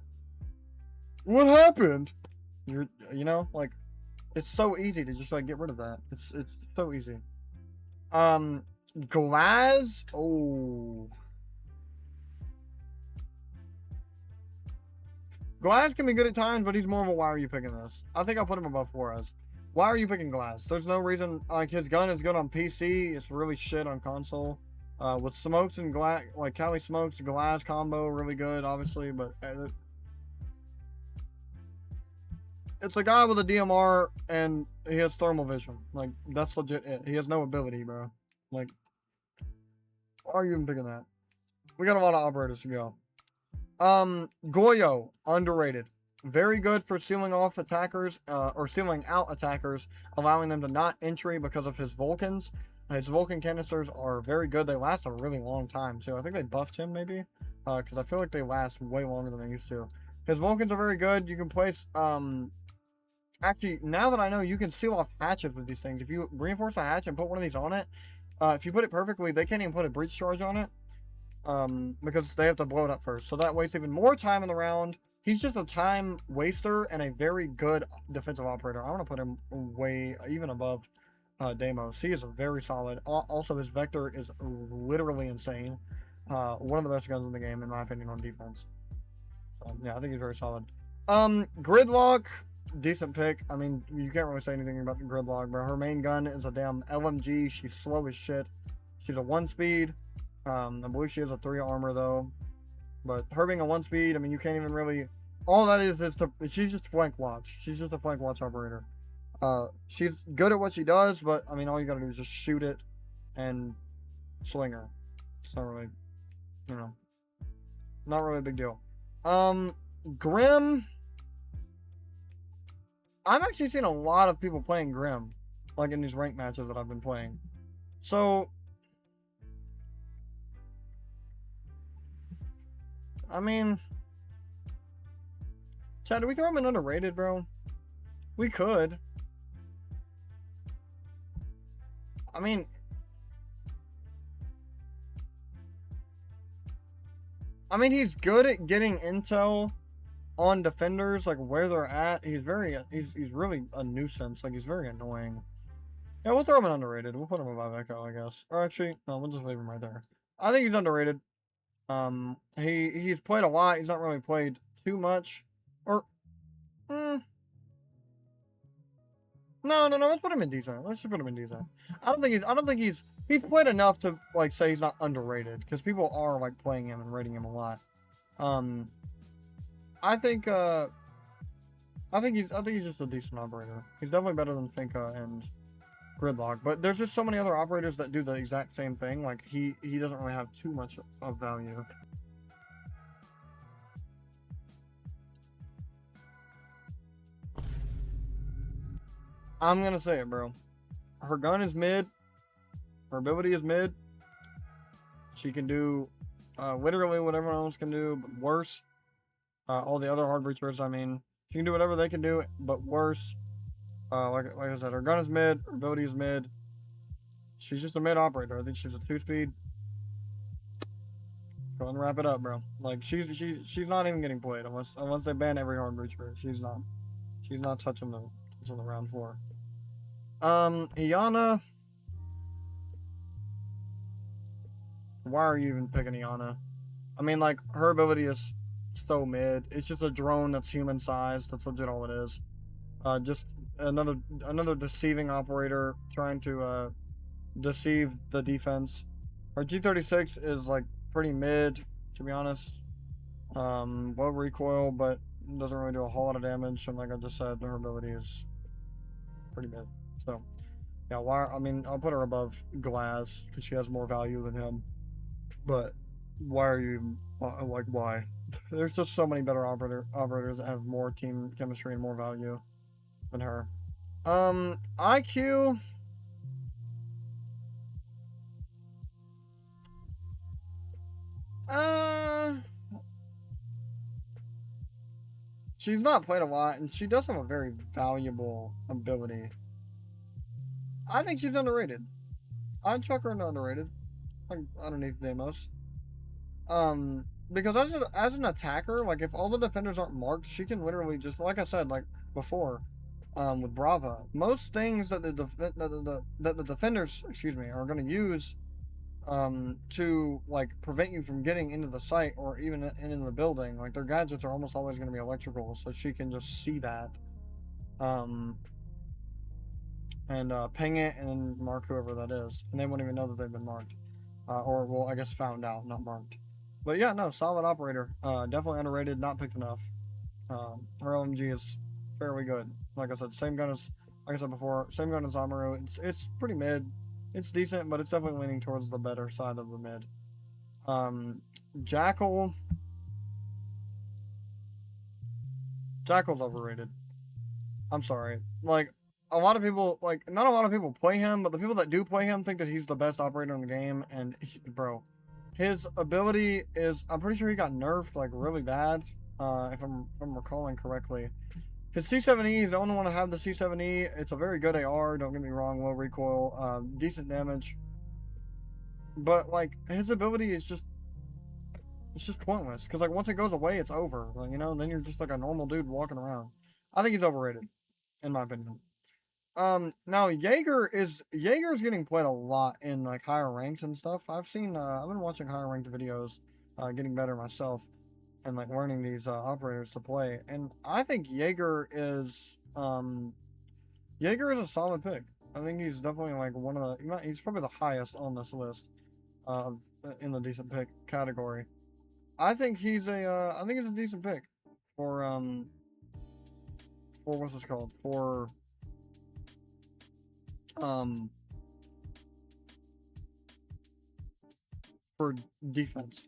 What happened? You know, like it's so easy to just like get rid of that. It's so easy. Glass. Oh, Glass can be good at times, but he's more of a why are you picking this? I think I'll put him above Flores. Why are you picking Glass? There's no reason. Like his gun is good on PC. It's really shit on console. With smokes and glass, like Cali smokes, Glass combo really good, obviously, but. It's a guy with a DMR and he has thermal vision. Like, that's legit it. He has no ability, bro. Like, why are you even picking that? We got a lot of operators to go. Goyo, underrated. Very good for sealing off attackers, or sealing out attackers, allowing them to not entry because of his Vulcans. His Vulcan canisters are very good. They last a really long time, too. I think they buffed him, maybe. Because I feel like they last way longer than they used to. His Vulcans are very good. You can place, actually, now that I know, you can seal off hatches with these things. If you reinforce a hatch and put one of these on it, if you put it perfectly, they can't even put a breach charge on it. Because they have to blow it up first. So that wastes even more time in the round. He's just a time waster and a very good defensive operator. I want to put him way, even above Deimos. He is a very solid. Also, his Vector is literally insane. One of the best guns in the game, in my opinion, on defense. So, yeah, I think he's very solid. Gridlock. Decent pick. I mean, you can't really say anything about the Gridlock, bro. Her main gun is a damn LMG. She's slow as shit. She's a 1-speed. I believe she has a 3 armor though. But her being a 1-speed, I mean, you can't even really. All that is she's just flank watch. She's just a flank watch operator. She's good at what she does, but I mean, all you gotta do is just shoot it and sling her. It's not really, you know, not really a big deal. Grim. I'm actually seeing a lot of people playing Grim. like in these ranked matches that I've been playing. So, I mean, Chad, do we throw him in underrated, bro? We could. I mean, he's good at getting intel on defenders, like where they're at. He's really a nuisance. Like, he's very annoying. Yeah, we'll throw him in underrated. We'll put him above Echo, I guess. Or actually, no, we'll just leave him right there. I think he's underrated. He's played a lot. He's not really played too much. Or, no. Let's put him in decent. Let's just put him in decent. I don't think he's played enough to like say he's not underrated, because people are like playing him and rating him a lot. I think he's just a decent operator. He's definitely better than Finka and Gridlock, but there's just so many other operators that do the exact same thing. Like, he doesn't really have too much of value. I'm gonna say it, bro. Her gun is mid. Her ability is mid. She can do literally what everyone else can do, but worse. All the other hard breachers, I mean, she can do whatever they can do, but worse. Like I said, her gun is mid. Her ability is mid. She's just a mid operator. I think she's a 2-speed. Go and wrap it up, bro. Like, she's not even getting played unless they ban every hard breacher. She's not touching the round 4. Iana. Why are you even picking Iana? I mean, like, her ability is so mid. It's just a drone that's human sized. That's legit all it is. Just another deceiving operator trying to deceive the defense. Her G36 is like pretty mid, to be honest. Low recoil, but doesn't really do a whole lot of damage. And like I just said, her ability is pretty mid. So yeah, I'll put her above Glass because she has more value than him. But why are you like, why? There's just so many better operators that have more team chemistry and more value than her. IQ. She's not played a lot, and she does have a very valuable ability. I think she's underrated. I'd chuck her into underrated, like underneath Deimos. Because as an attacker, like, if all the defenders aren't marked, she can literally just, like I said, like before, with Brava, most things that the defenders, are going to use, to like prevent you from getting into the site or even into the building, like, their gadgets are almost always going to be electrical, so she can just see that, and ping it and then mark whoever that is, and they won't even know that they've been marked, or, well, I guess found out, not marked. But yeah, no, solid operator. Definitely underrated, not picked enough. Her LMG is fairly good. Like I said, same gun as, like I said before, same gun as Amaru. It's pretty mid. It's decent, but it's definitely leaning towards the better side of the mid. Jackal's overrated. I'm sorry. Like, a lot of people, like, not a lot of people play him, but the people that do play him think that he's the best operator in the game, and bro, his ability is, I'm pretty sure he got nerfed like really bad, if I'm recalling correctly. His C7E, he's the only one to have the C7E. It's a very good AR, don't get me wrong, low recoil, decent damage. But like, his ability is just, it's just pointless, because like once it goes away, it's over. Like, you know, then you're just like a normal dude walking around. I think he's overrated, in my opinion. Now Jaeger's getting played a lot in like higher ranks and stuff. I've been watching higher ranked videos, getting better myself, and like learning these operators to play. And I think Jaeger is a solid pick. I think he's definitely like he's probably the highest on this list, in the decent pick category. I think he's a decent pick for what's this called, for defense,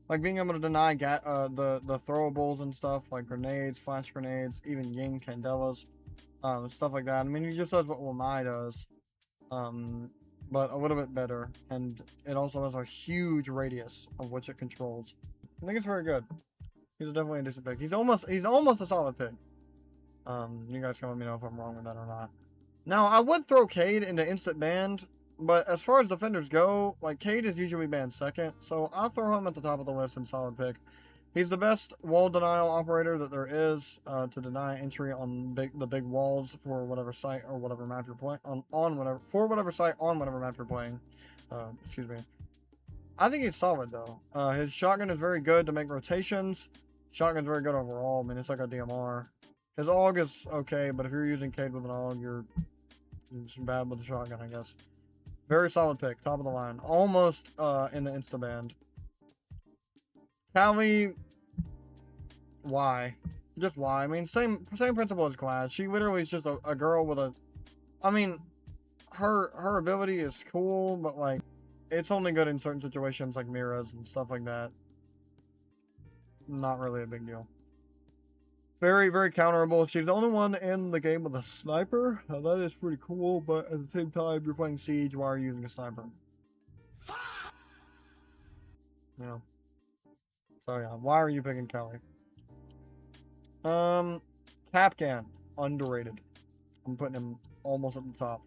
like being able to deny the throwables and stuff, like grenades, flash grenades, even Ying Candelas, stuff like that. I mean, he just does what Lamai does, but a little bit better, and it also has a huge radius of which it controls. I think it's very good. He's definitely a decent pick. He's almost a solid pick. You guys can let me know if I'm wrong with that or not. Now, I would throw Cade into instant banned, but as far as defenders go, like, Cade is usually banned second, so I'll throw him at the top of the list in solid pick. He's the best wall denial operator that there is to deny entry on the big walls for whatever site or whatever map you're playing on whatever site on whatever map you're playing. Excuse me. I think he's solid though. His shotgun is very good to make rotations. Shotgun's very good overall. I mean, it's like a DMR. His AUG is okay, but if you're using Cade with an AUG, you're just bad with the shotgun, I guess. Very solid pick, top of the line, almost in the insta band. Callie, why? Just why? I mean, same principle as Class. She literally is just a girl with a. I mean, her ability is cool, but like, it's only good in certain situations like Mira's and stuff like that. Not really a big deal. Very, very counterable. She's the only one in the game with a sniper. Now, that is pretty cool, but at the same time, you're playing Siege. Why are you using a sniper? You know. So yeah, why are you picking Kelly? Capcan, underrated. I'm putting him almost at the top.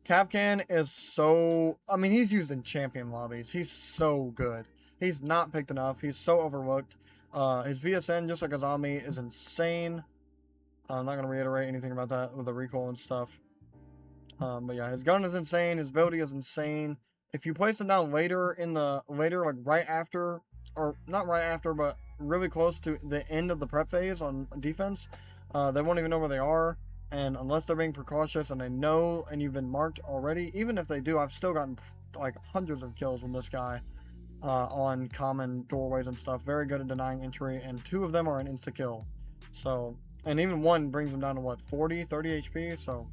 Capcan is so. I mean, he's used in champion lobbies. He's so good. He's not picked enough. He's so overlooked. His VSN, just like Azami, is insane. I'm not going to reiterate anything about that with the recoil and stuff. But yeah, his gun is insane. His ability is insane. If you place him down later, like right after, or not right after, but really close to the end of the prep phase on defense, they won't even know where they are. And unless they're being precautious and they know and you've been marked already, even if they do, I've still gotten like hundreds of kills with this guy. On common doorways and stuff. Very good at denying entry, and 2 of them are an insta-kill. So, and even 1 brings him down to what, 30 HP? So,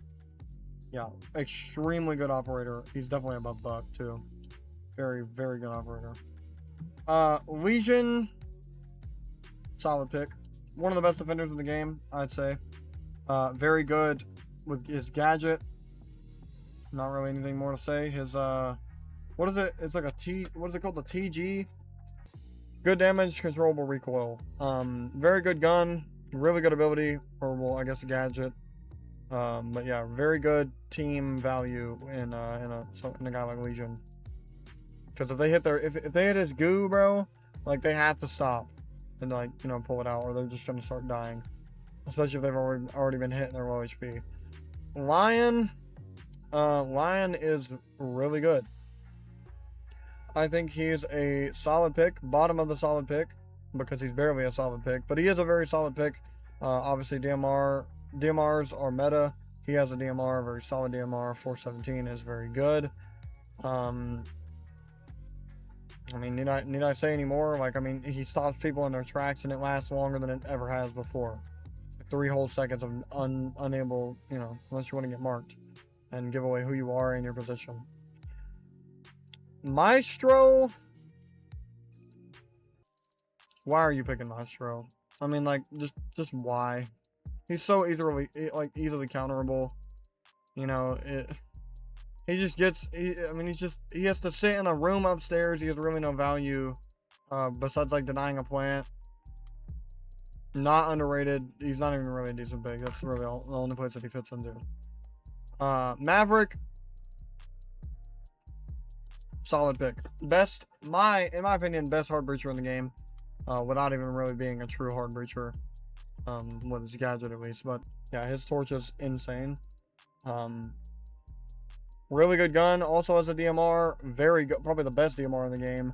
yeah, extremely good operator. He's definitely above Buck, too. Very, very good operator. Legion, solid pick. One of the best defenders in the game, I'd say. Very good with his gadget. Not really anything more to say. His, what is it? It's like a T. What is it called? The TG. Good damage, controllable recoil. Very good gun. Really good ability, or well, I guess a gadget. But yeah, very good team value in a guy like Legion. Because if they hit if they hit his goo, bro, like they have to stop and like pull it out, or they're just gonna start dying. Especially if they've already been hit and they're low HP. Lion is really good. I think he's a solid pick, bottom of the solid pick, because he's barely a solid pick, but he is a very solid pick. Obviously, DMRs are meta. He has a DMR, a very solid DMR. 417 is very good. I mean, need I say any more? Like, I mean, he stops people in their tracks, and it lasts longer than it ever has before. 3 whole seconds of unable, unless you want to get marked and give away who you are in your position. Maestro, why are you picking Maestro? I mean, like, just why? He's so easily counterable. He just gets. He has to sit in a room upstairs. He has really no value, besides like denying a plant. Not underrated. He's not even really a decent pick. That's really the only place that he fits into. Maverick, solid pick. In my opinion, best hard breacher in the game, without even really being a true hard breacher, with his gadget at least. But yeah, his torch is insane. Really good gun. Also has a DMR. Very good. Probably the best DMR in the game.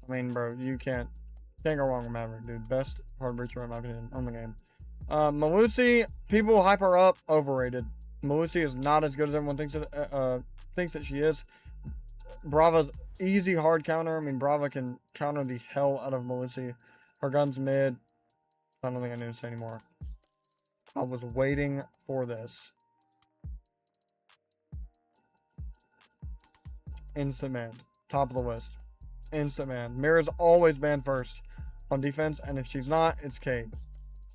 I mean, bro, you can't go wrong with Maverick, dude. Best hard breacher in my opinion on the game. Melusi, people hype her up. Overrated. Melusi is not as good as everyone thinks that she is. Brava's easy hard counter. I mean, Brava can counter the hell out of Melusi. Her gun's mid. I don't think I need to say anymore. I was waiting for this. Instant man. Top of the list. Instant man. Mira's always banned first on defense, and if she's not, it's Cade.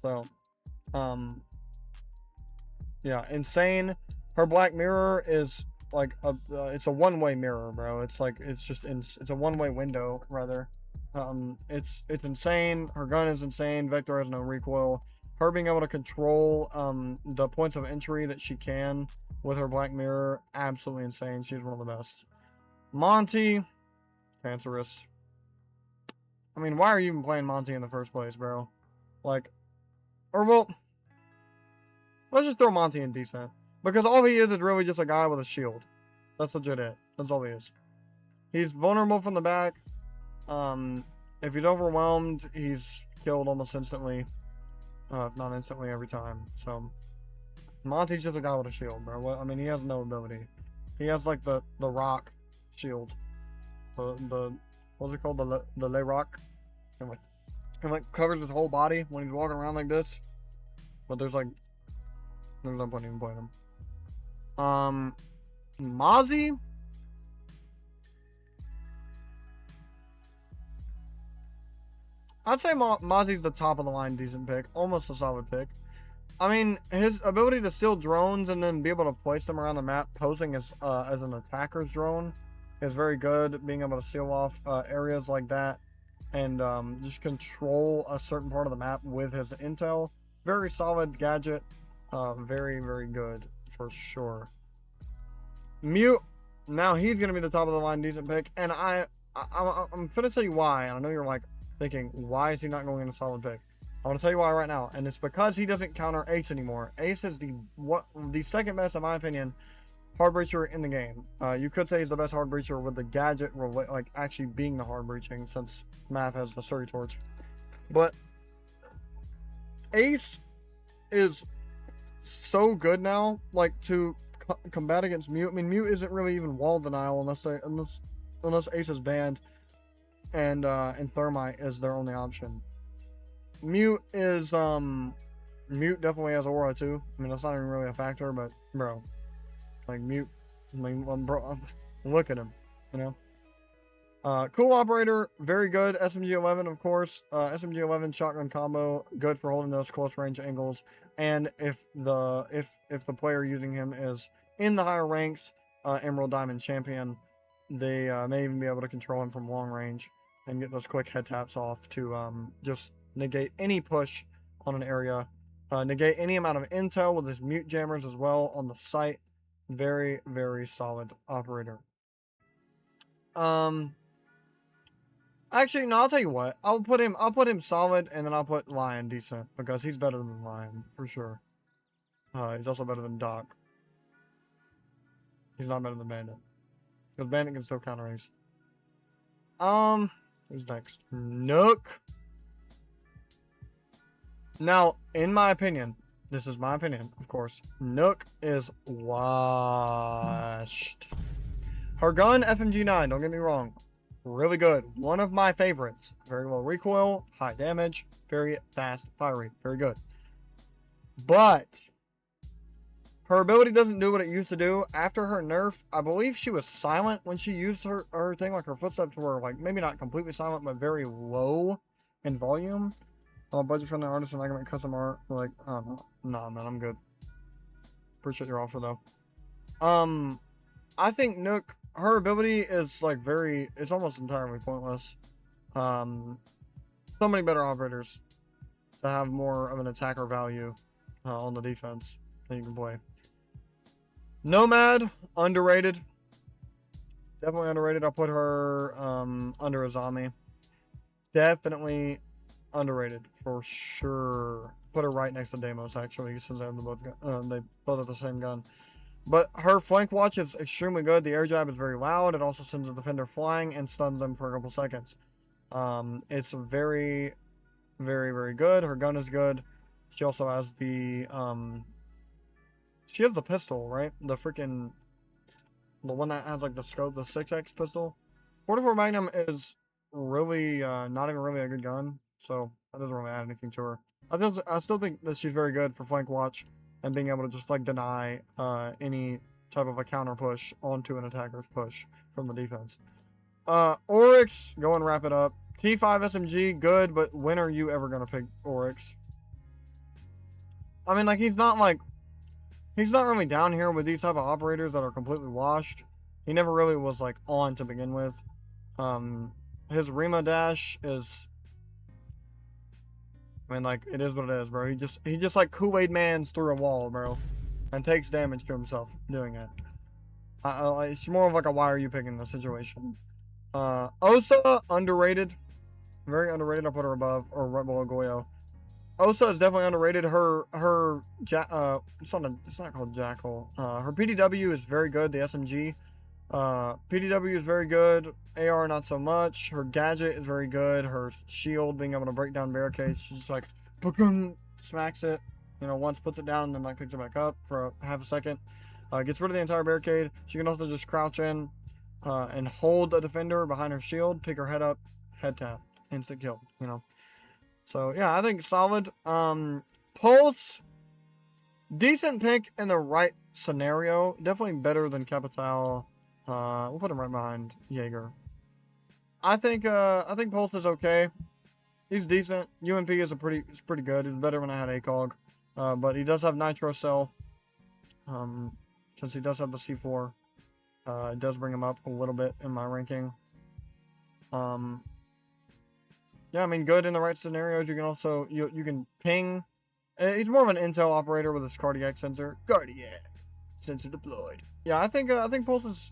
So, yeah, insane. Her Black Mirror is like it's a one-way mirror, bro. It's like it's a one-way window rather. It's insane. Her gun is insane. Vector has no recoil. Her being able to control the points of entry that she can with her Black Mirror, absolutely insane. She's one of the best. Monty, cancerous. I mean, why are you even playing Monty in the first place, bro? Like, or well, let's just throw Monty in decent. Because all he is really just a guy with a shield. That's legit it. That's all he is. He's vulnerable from the back. If he's overwhelmed, he's killed almost instantly. If not instantly, every time. So, Monty's just a guy with a shield, bro. I mean, he has no ability. He has like the rock shield. The what's it called? The Le Rock. And like covers his whole body when he's walking around like this. But there's no point even playing him. Mozzie. I'd say Mozzie's the top of the line decent pick. Almost a solid pick. I mean, his ability to steal drones and then be able to place them around the map, posing as an attacker's drone, is very good. Being able to seal off areas like that and just control a certain part of the map with his intel. Very solid gadget. Very, very good for sure. Mute. Now he's going to be the top of the line decent pick. And I'm going to tell you why. And I know you're like thinking, why is he not going in a solid pick? I want to tell you why right now, and it's because he doesn't counter Ace anymore. Ace is the second best, in my opinion, hard breacher in the game. You could say he's the best hard breacher with the gadget, like actually being the hard breaching, since Mav has the Surrey Torch. But Ace is so good now, like to combat against Mute. I mean, Mute isn't really even wall denial unless Ace is banned, and Thermite is their only option. Mute is Mute definitely has aura too. I mean, that's not even really a factor, but bro, like Mute, I mean, bro, look at him, you know. Cool operator, very good. SMG11, of course. SMG11 shotgun combo, good for holding those close range angles. And if the player using him is in the higher ranks, Emerald Diamond champion, they may even be able to control him from long range and get those quick head taps off to just negate any push on an area, negate any amount of intel with his mute jammers as well on the site. Very, very solid operator. Actually, no, I'll tell you what. I'll put him solid, and then I'll put Lion decent, because he's better than Lion for sure. He's also better than Doc. He's not better than Bandit, because Bandit can still counter Ace. Who's next? Nook. Now, in my opinion, this is my opinion, of course, Nook is washed. Her gun, FMG9, don't get me wrong, really good. One of my favorites. Very low recoil, high damage, very fast fire rate, very good. But her ability doesn't do what it used to do. After her nerf, I believe she was silent when she used her thing. Like her footsteps were like maybe not completely silent, but very low in volume. Budget friendly artist and I can make custom art. Like, I don't know. Nah, man, I'm good. Appreciate your offer though. I think Nook, her ability is like it's almost entirely pointless. So many better operators to have more of an attacker value on the defense that you can play. Nomad, underrated. Definitely underrated. I'll put her under Azami. Definitely underrated for sure. Put her right next to Deimos actually, since they have they both have the same gun. But her flank watch is extremely good. The air jab is very loud. It also sends a defender flying and stuns them for a couple seconds. It's very, very, very good. Her gun is good. She also has the she has the pistol, right? The one that has like the scope, the 6x pistol. 44 Magnum is really not even really a good gun, so that doesn't really add anything to her. I still think that she's very good for flank watch and being able to just like deny any type of a counter push onto an attacker's push from the defense. Oryx, go and wrap it up. T5 SMG, good, but when are you ever gonna pick Oryx? I mean, like, he's not like He's not really down here with these type of operators that are completely washed. He never really was like on to begin with. His Rima dash is, I mean, like, it is what it is, bro. He just like Kool-Aid Mans through a wall, bro, and takes damage to himself doing it. It's more of like a why are you picking the situation. Osa, underrated. Very underrated. I'll put her above or right below Goyo. Osa is definitely underrated. It's not called Jackal. Her PDW is very good. The SMG. PDW is very good. AR not so much. Her gadget is very good. Her shield, being able to break down barricades, she's just like smacks it, once, puts it down, and then like picks it back up for half a second. Gets rid of the entire barricade. She can also just crouch in and hold the defender behind her shield, pick her head up, head tap, instant kill. So yeah, I think solid. Pulse, decent pick in the right scenario. Definitely better than Capital. We'll put him right behind Jaeger. I think Pulse is okay. He's decent. UMP is pretty good. He's better when I had ACOG. But he does have Nitro Cell. Since he does have the C4, it does bring him up a little bit in my ranking. Yeah, I mean, good in the right scenarios. You can also you can ping. He's more of an intel operator with his cardiac sensor. Cardiac sensor deployed. Yeah, I think Pulse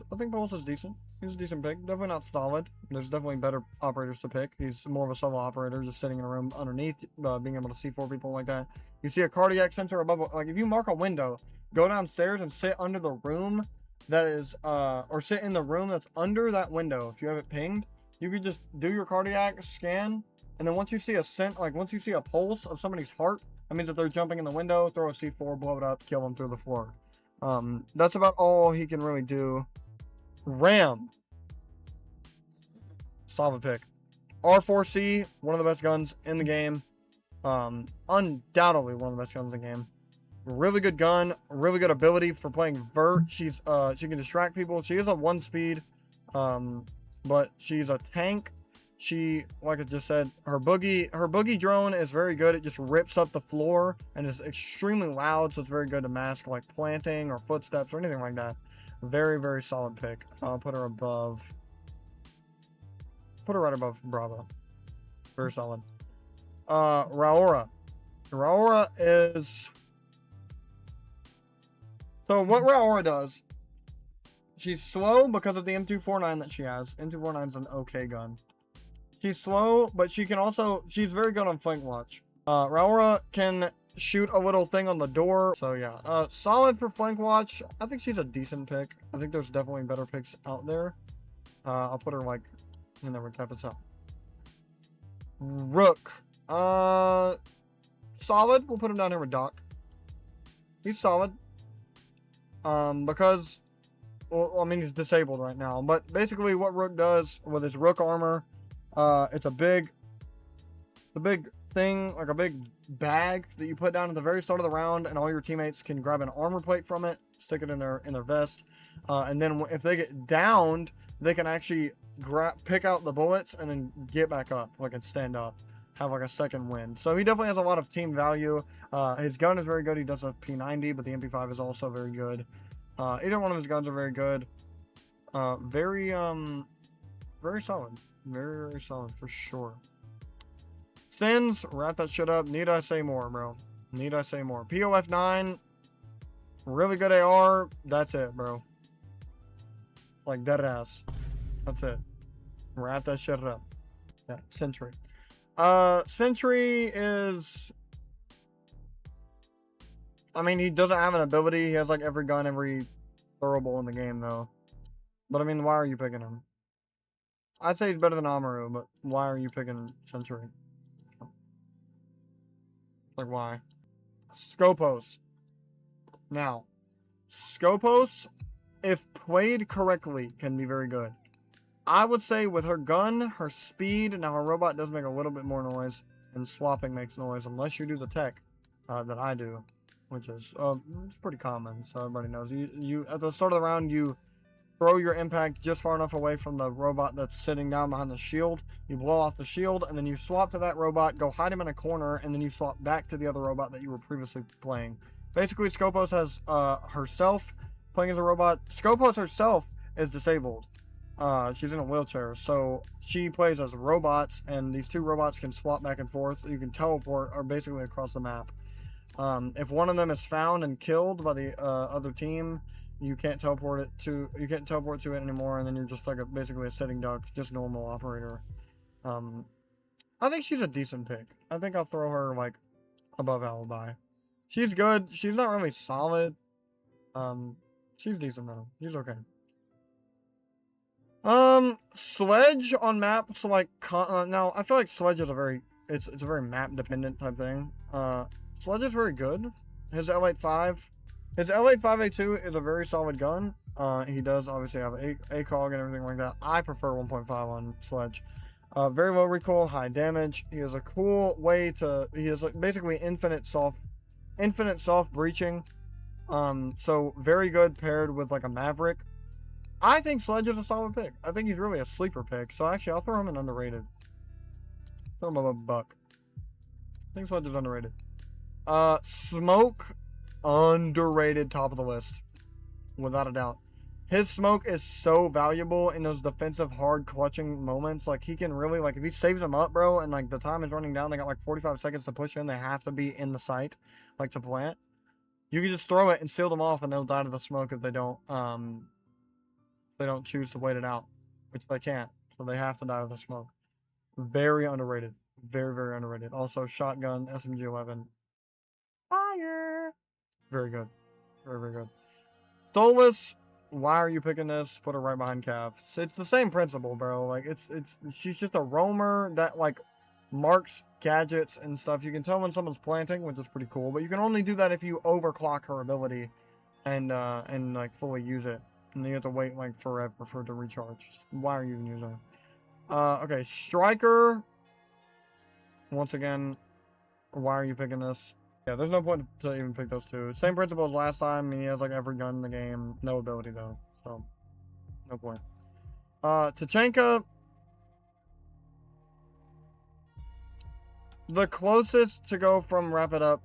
is decent. He's a decent pick. Definitely not solid. There's definitely better operators to pick. He's more of a solo operator, just sitting in a room underneath, being able to see 4 people like that. You see a cardiac sensor above. Like if you mark a window, go downstairs and sit under the room that is, or sit in the room that's under that window. If you have it pinged, you could just do your cardiac scan, and then once you see once you see a pulse of somebody's heart, that means that they're jumping in the window. Throw a C4, blow it up, kill them through the floor. That's about all he can really do. Ram, solid pick. R4C, one of the best guns in the game. Undoubtedly one of the best guns in the game. Really good gun, really good ability for playing vert. She can distract people. She is a 1 speed, but she's a tank. She, like I just said, her boogie drone is very good. It just rips up the floor and is extremely loud, so it's very good to mask like planting or footsteps or anything like that. Very, very solid pick. I'll put her above. Put her right above Bravo. Very solid. Raora. Raora is. So what Raora does, she's slow because of the M249 that she has. M249 is an okay gun. She's slow, but she's very good on flank watch. Raora can shoot a little thing on the door. So yeah, solid for flank watch. I think she's a decent pick. I think there's definitely better picks out there. I'll put her like in there with Capital. Rook. Solid. We'll put him down here with Doc. He's solid. Because, well, I mean, he's disabled right now. But basically what Rook does with his Rook armor, it's a big thing, like a big bag that you put down at the very start of the round, and all your teammates can grab an armor plate from it, stick it in their vest, and then if they get downed, they can actually pick out the bullets and then get back up, like, and stand up, have like a second wind. So he definitely has a lot of team value. His gun is very good. He does have P90, but the MP5 is also very good. Either one of his guns are very good. Very solid. Very, very solid for sure. Sins, wrap that shit up. Need I say more, bro? Need I say more? POF9, really good AR. That's it, bro. Like dead ass. That's it. Wrap that shit up. Yeah, Sentry. Sentry is, I mean, he doesn't have an ability. He has like every gun, every throwable in the game though. But I mean, why are you picking him? I'd say he's better than Amaru, but why are you picking Sentry? Like, why? Scopos. Now, Scopos, if played correctly, can be very good. I would say with her gun, her speed, now her robot does make a little bit more noise, and swapping makes noise, unless you do the tech that I do, which is, it's pretty common, so everybody knows. You at the start of the round, you throw your impact just far enough away from the robot that's sitting down behind the shield. You blow off the shield, and then you swap to that robot, go hide him in a corner, and then you swap back to the other robot that you were previously playing. Basically, Scopos has herself playing as a robot. Scopos herself is disabled. She's in a wheelchair, so she plays as robots, and these two robots can swap back and forth. You can teleport, or basically across the map. If one of them is found and killed by the other team, you can't teleport to it anymore, and then you're just like basically a sitting duck, just normal operator. I think she's a decent pick. I think I'll throw her like above Alibi. She's good. She's not really solid. She's decent though. She's okay. Sledge on maps like now I feel like Sledge is a very it's a very map dependent type thing. Sledge is very good. His L85A2 is a very solid gun. He does obviously have ACOG and everything like that. I prefer 1.5 on Sledge. Very low recoil, high damage. He has a cool way to. He has like basically infinite soft breaching. So very good paired with like a Maverick. I think Sledge is a solid pick. I think he's really a sleeper pick. So actually, I'll throw him in underrated. Throw him above Buck. I think Sledge is underrated. Smoke, underrated, top of the list, without a doubt. His smoke is so valuable in those defensive hard clutching moments. Like he can really if he saves them up, bro, and like the time is running down, they got like 45 seconds to push in. They have to be in the site, like to plant. You can just throw it and seal them off, and they'll die to the smoke if they don't choose to wait it out, which they can't. So they have to die to the smoke. Very underrated. Very, very underrated. Also, shotgun, SMG-11. Fire! Very good. Very, very good. Solus, why are you picking this? Put her right behind Cav. It's the same principle, bro. Like, she's just a roamer that, like, marks gadgets and stuff. You can tell when someone's planting, which is pretty cool, but you can only do that if you overclock her ability and like, fully use it. And then you have to wait, like, forever for it to recharge. Why are you even using it? Okay, Striker. Once again, why are you picking this? Yeah, there's no point to even pick those two. Same principle as last time. He has like every gun in the game. No ability though. So, no point. Tachanka. The closest to go from Wrap It Up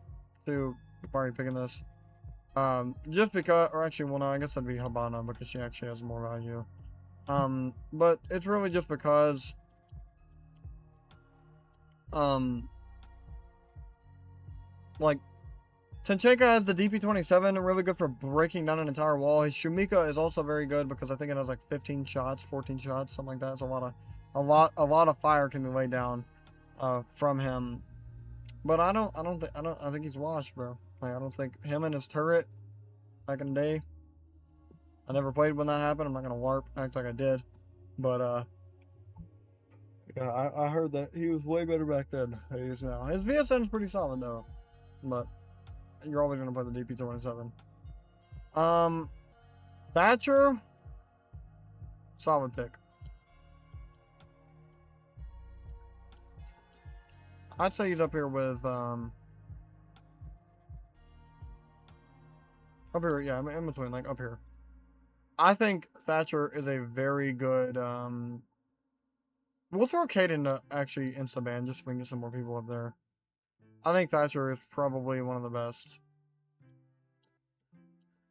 to why are you picking this? Just because, or actually, well no, I guess that'd be Habana because she actually has more value. But it's really just because like Tachanka has the DP27, really good for breaking down an entire wall. His Shumika is also very good because I think it has like 15 shots, 14 shots, something like that. It's a lot of fire can be laid down from him. But I think he's washed, bro. Like I don't think him and his turret back in the day. I never played when that happened. I'm not gonna act like I did. But yeah, I heard that he was way better back then than he is now. His VSN is pretty solid though, but you're always gonna play the DP27. Thatcher, solid pick. I'd say he's up here with up here, yeah, I'm in between, like up here. I think Thatcher is a very good we'll throw Kate into actually insta-ban just so we can get some more people up there. I think Thatcher is probably one of the best.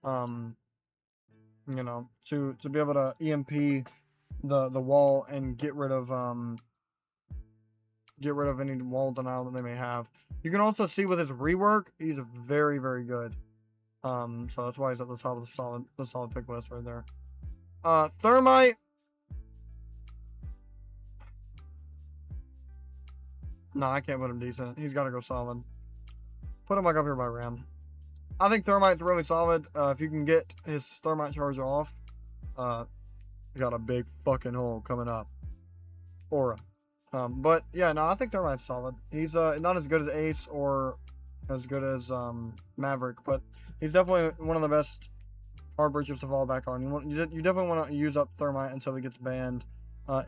You know, to be able to EMP the wall and get rid of any wall denial that they may have. You can also see with his rework, he's very, very good. So that's why he's at the top of the solid pick list right there. Thermite. No, I can't put him decent. He's got to go solid. Put him like up here by Ram. I think Thermite's really solid. If you can get his Thermite charger off, you got a big fucking hole coming up. Aura. But yeah, no, I think Thermite's solid. He's not as good as Ace or as good as Maverick, but he's definitely one of the best hard breachers to fall back on. You definitely want to use up Thermite until he gets banned,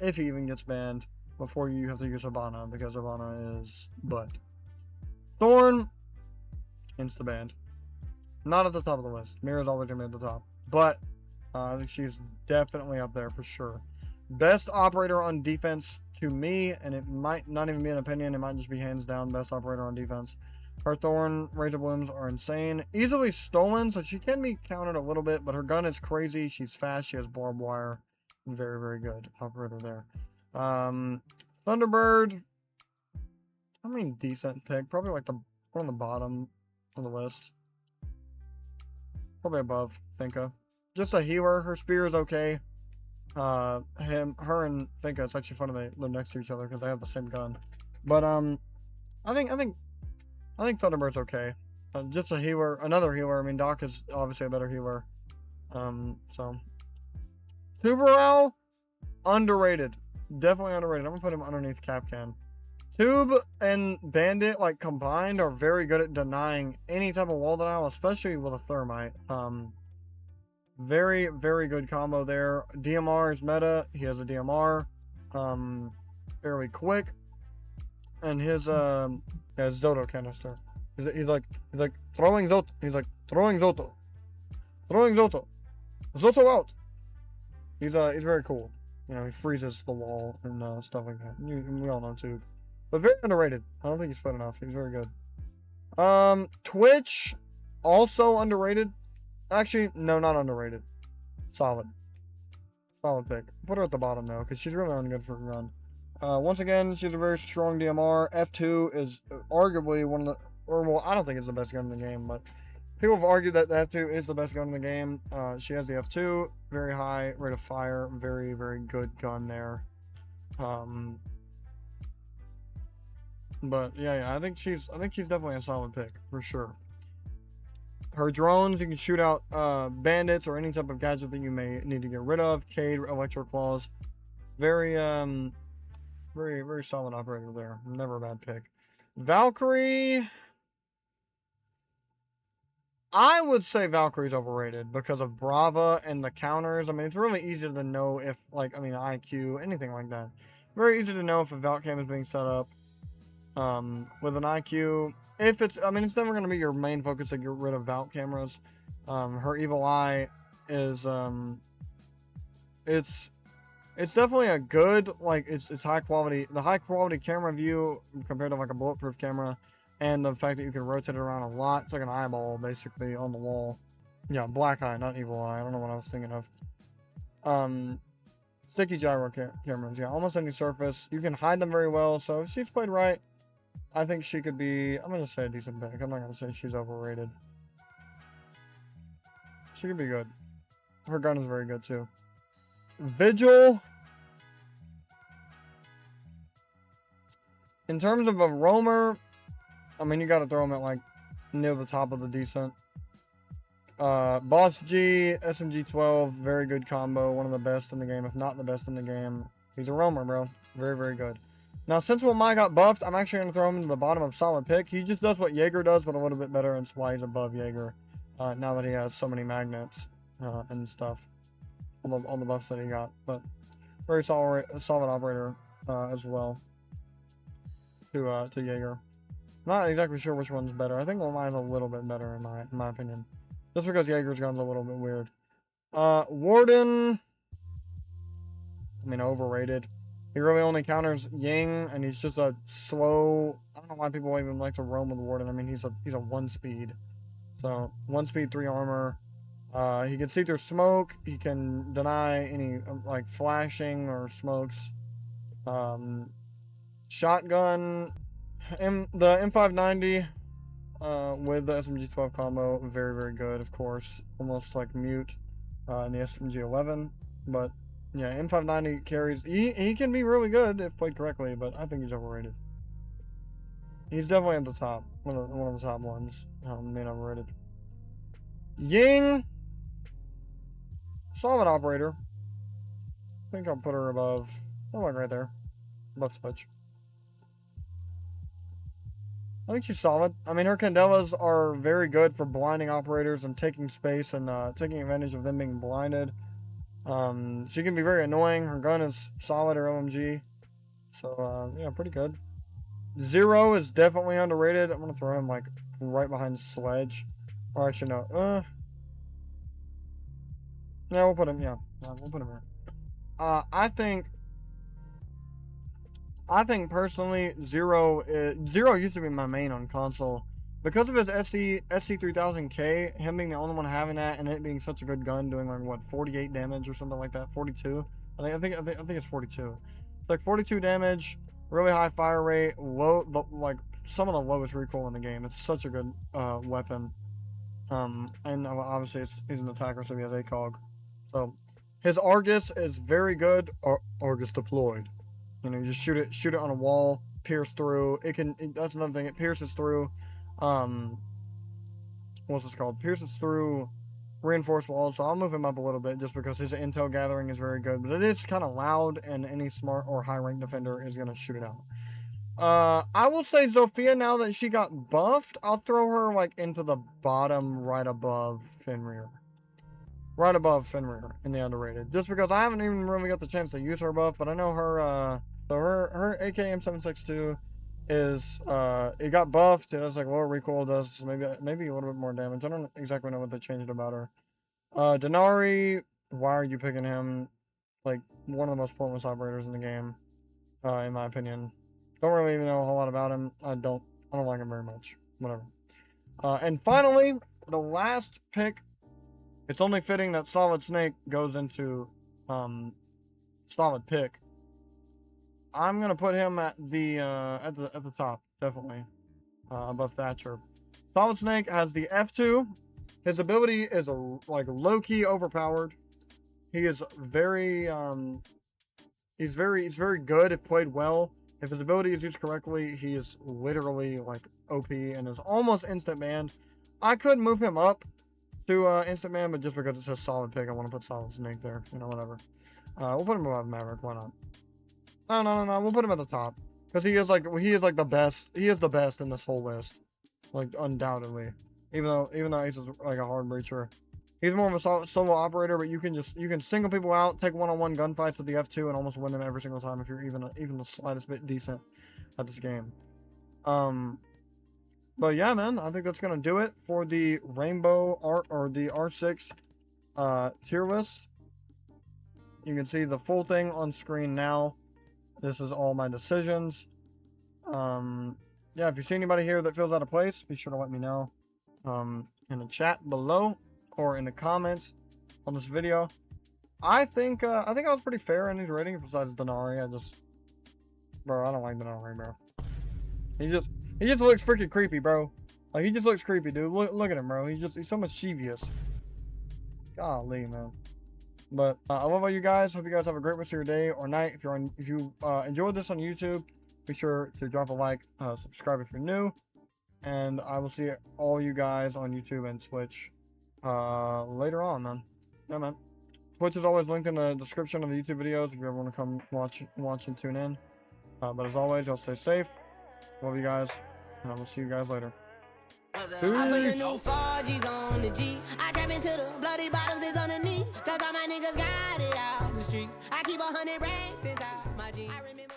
if he even gets banned, before you have to use Habana, because Habana is butt. Thorn, insta-banned. Not at the top of the list. Mira's always gonna be at the top, but I think she's definitely up there for sure. Best operator on defense to me, and it might not even be an opinion, it might just be hands down best operator on defense. Her thorn razor blooms are insane. Easily stolen, so she can be countered a little bit, but her gun is crazy. She's fast. She has barbed wire. Very, very good operator there. Thunderbird. I mean, decent pick. Probably like the one on the bottom of the list. Probably above Finka. Just a healer. Her spear is okay. Her and Finka, it's actually funny they live next to each other because they have the same gun. But I think Thunderbird's okay. Just a healer, another healer. I mean, Doc is obviously a better healer. So Tuberal, underrated. Definitely underrated. I'm gonna put him underneath Capcan. Tube and Bandit, like, combined, are very good at denying any type of wall denial, especially with a thermite. Very, very good combo there. DMR is meta. He has a DMR. Fairly quick. And his Zoto canister. He's like throwing Zoto. He's like throwing Zoto. Throwing Zoto. Zoto out. He's very cool. You know, he freezes the wall and stuff like that. We all know Tube. But very underrated. I don't think he's put enough. He's very good. Twitch, also underrated. Actually, no, not underrated. Solid. Solid pick. Put her at the bottom, though, because she's really only good for a run. Once again, she's a very strong DMR. F2 is arguably one of the... Or, well, I don't think it's the best gun in the game, but people have argued that the F2 is the best gun in the game. She has the F2. Very high rate of fire. Very, very good gun there. But yeah, I think she's definitely a solid pick for sure. Her drones, you can shoot out bandits or any type of gadget that you may need to get rid of. Cade, electro claws, very very solid operator there. Never a bad pick. Valkyrie, I would say Valkyrie's overrated because of Brava and the counters. I mean, it's really easy to know if, like, I mean, IQ, anything like that. Very easy to know if a Valk cam is being set up. With an IQ, if it's, I mean, it's never going to be your main focus to get rid of Valk cameras. Her evil eye is, it's definitely a good, like, it's high quality, the high quality camera view compared to like a bulletproof camera, and the fact that you can rotate it around a lot. It's like an eyeball basically on the wall. Yeah, black eye, not evil eye. I don't know what I was thinking of. Sticky gyro cameras, yeah, almost any surface. You can hide them very well, so if she's played right, I think she could be, I'm going to say a decent pick. I'm not going to say she's overrated. She could be good. Her gun is very good, too. Vigil. In terms of a roamer, I mean, you got to throw him at, like, near the top of the decent. Boss G, SMG 12, very good combo. One of the best in the game, if not the best in the game. He's a roamer, bro. Very, very good. Now, since Wamai got buffed, I'm actually going to throw him to the bottom of solid pick. He just does what Jaeger does, but a little bit better, and that's why he's above Jaeger. Now that he has so many magnets and stuff. All the buffs that he got. But very solid operator as well to Jaeger. Not exactly sure which one's better. I think Wamai's a little bit better in my opinion. Just because Jaeger's gun's a little bit weird. Warden, I mean, overrated. He really only counters Ying, and he's just a slow... I don't know why people even like to roam with Warden. I mean, he's a 1 speed. So, 1 speed, 3 armor. He can see through smoke. He can deny any, like, flashing or smokes. Shotgun. The M590 with the SMG-12 combo, very, very good, of course. Almost like mute in the SMG-11. But... yeah, M590 carries. He can be really good if played correctly, but I think he's overrated. He's definitely at the top. One of the top ones. Main overrated. Ying. Solid operator. I think I'll put her above. Oh, like right there. Above Twitch. I think she's solid. I mean, her Candelas are very good for blinding operators and taking space and taking advantage of them being blinded. She can be very annoying. Her gun is solid, her OMG. So, yeah, pretty good. Zero is definitely underrated. I'm going to throw him, like, right behind Sledge. Or actually, no. Yeah, we'll put him, yeah. We'll put him here. I think personally, Zero used to be my main on console. because of his SC3000K, him being the only one having that, and it being such a good gun, doing like what 48 damage or something like that, 42. I think it's 42. It's like 42 damage, really high fire rate, like some of the lowest recoil in the game. It's such a good weapon. And obviously he's an attacker, so he has ACOG. So his Argus is very good. Argus deployed. You know, you just shoot it on a wall, pierce through. That's another thing. It pierces through. What's this called? Pierces through reinforced walls. So I'll move him up a little bit just because his intel gathering is very good. But it is kind of loud, and any smart or high rank defender is gonna shoot it out. I will say Zofia, now that she got buffed, I'll throw her like into the bottom right above Fenrir. Right above Fenrir in the underrated. Just because I haven't even really got the chance to use her buff, but I know her so her AKM 762 is it got buffed. It has like lower recoil, does maybe a little bit more damage. I don't exactly know what they changed about her. Denari, why are you picking him? Like one of the most pointless operators in the game, in my opinion. Don't really even know a whole lot about him. I don't like him very much. Whatever. And finally, the last pick. It's only fitting that Solid Snake goes into solid pick. I'm gonna put him at the top, definitely, above Thatcher. Solid Snake has the F2. His ability is like low key overpowered. He is very he's very good if played well. If his ability is used correctly, he is literally like OP and is almost instant banned. I could move him up to instant man, but just because it says solid pick, I want to put Solid Snake there. You know, whatever. We'll put him above Maverick. Why not? No. We'll put him at the top because he is like the best. He is the best in this whole list, like undoubtedly. Even though he's like a hard breacher, he's more of a solo operator. But you can single people out, take one-on-one gunfights with the F2, and almost win them every single time if you're even the slightest bit decent at this game. But yeah, man, I think that's gonna do it for the Rainbow Art or the R6 tier list. You can see the full thing on screen now. This is all my decisions. Yeah, if you see anybody here that feels out of place, be sure to let me know in the chat below or in the comments on this video. I think I was pretty fair in these ratings besides Denari. I don't like Denari, bro. He just looks freaking creepy, bro. Like, he just looks creepy, dude. Look at him, bro. He's so mischievous. Golly, man. But I love all you guys. Hope you guys have a great rest of your day or night. If you enjoyed this on YouTube, be sure to drop a like, subscribe if you're new, and I will see all you guys on YouTube and Twitch later on, man. Yeah, man. Twitch is always linked in the description of the YouTube videos if you ever want to come watch and tune in. But as always, y'all stay safe. Love you guys, and I will see you guys later. I put the new 4Gs on the G. I tap into the bloody bottoms is underneath. Cause all my niggas got it out the streets. I keep 100 racks inside my jeans. I remember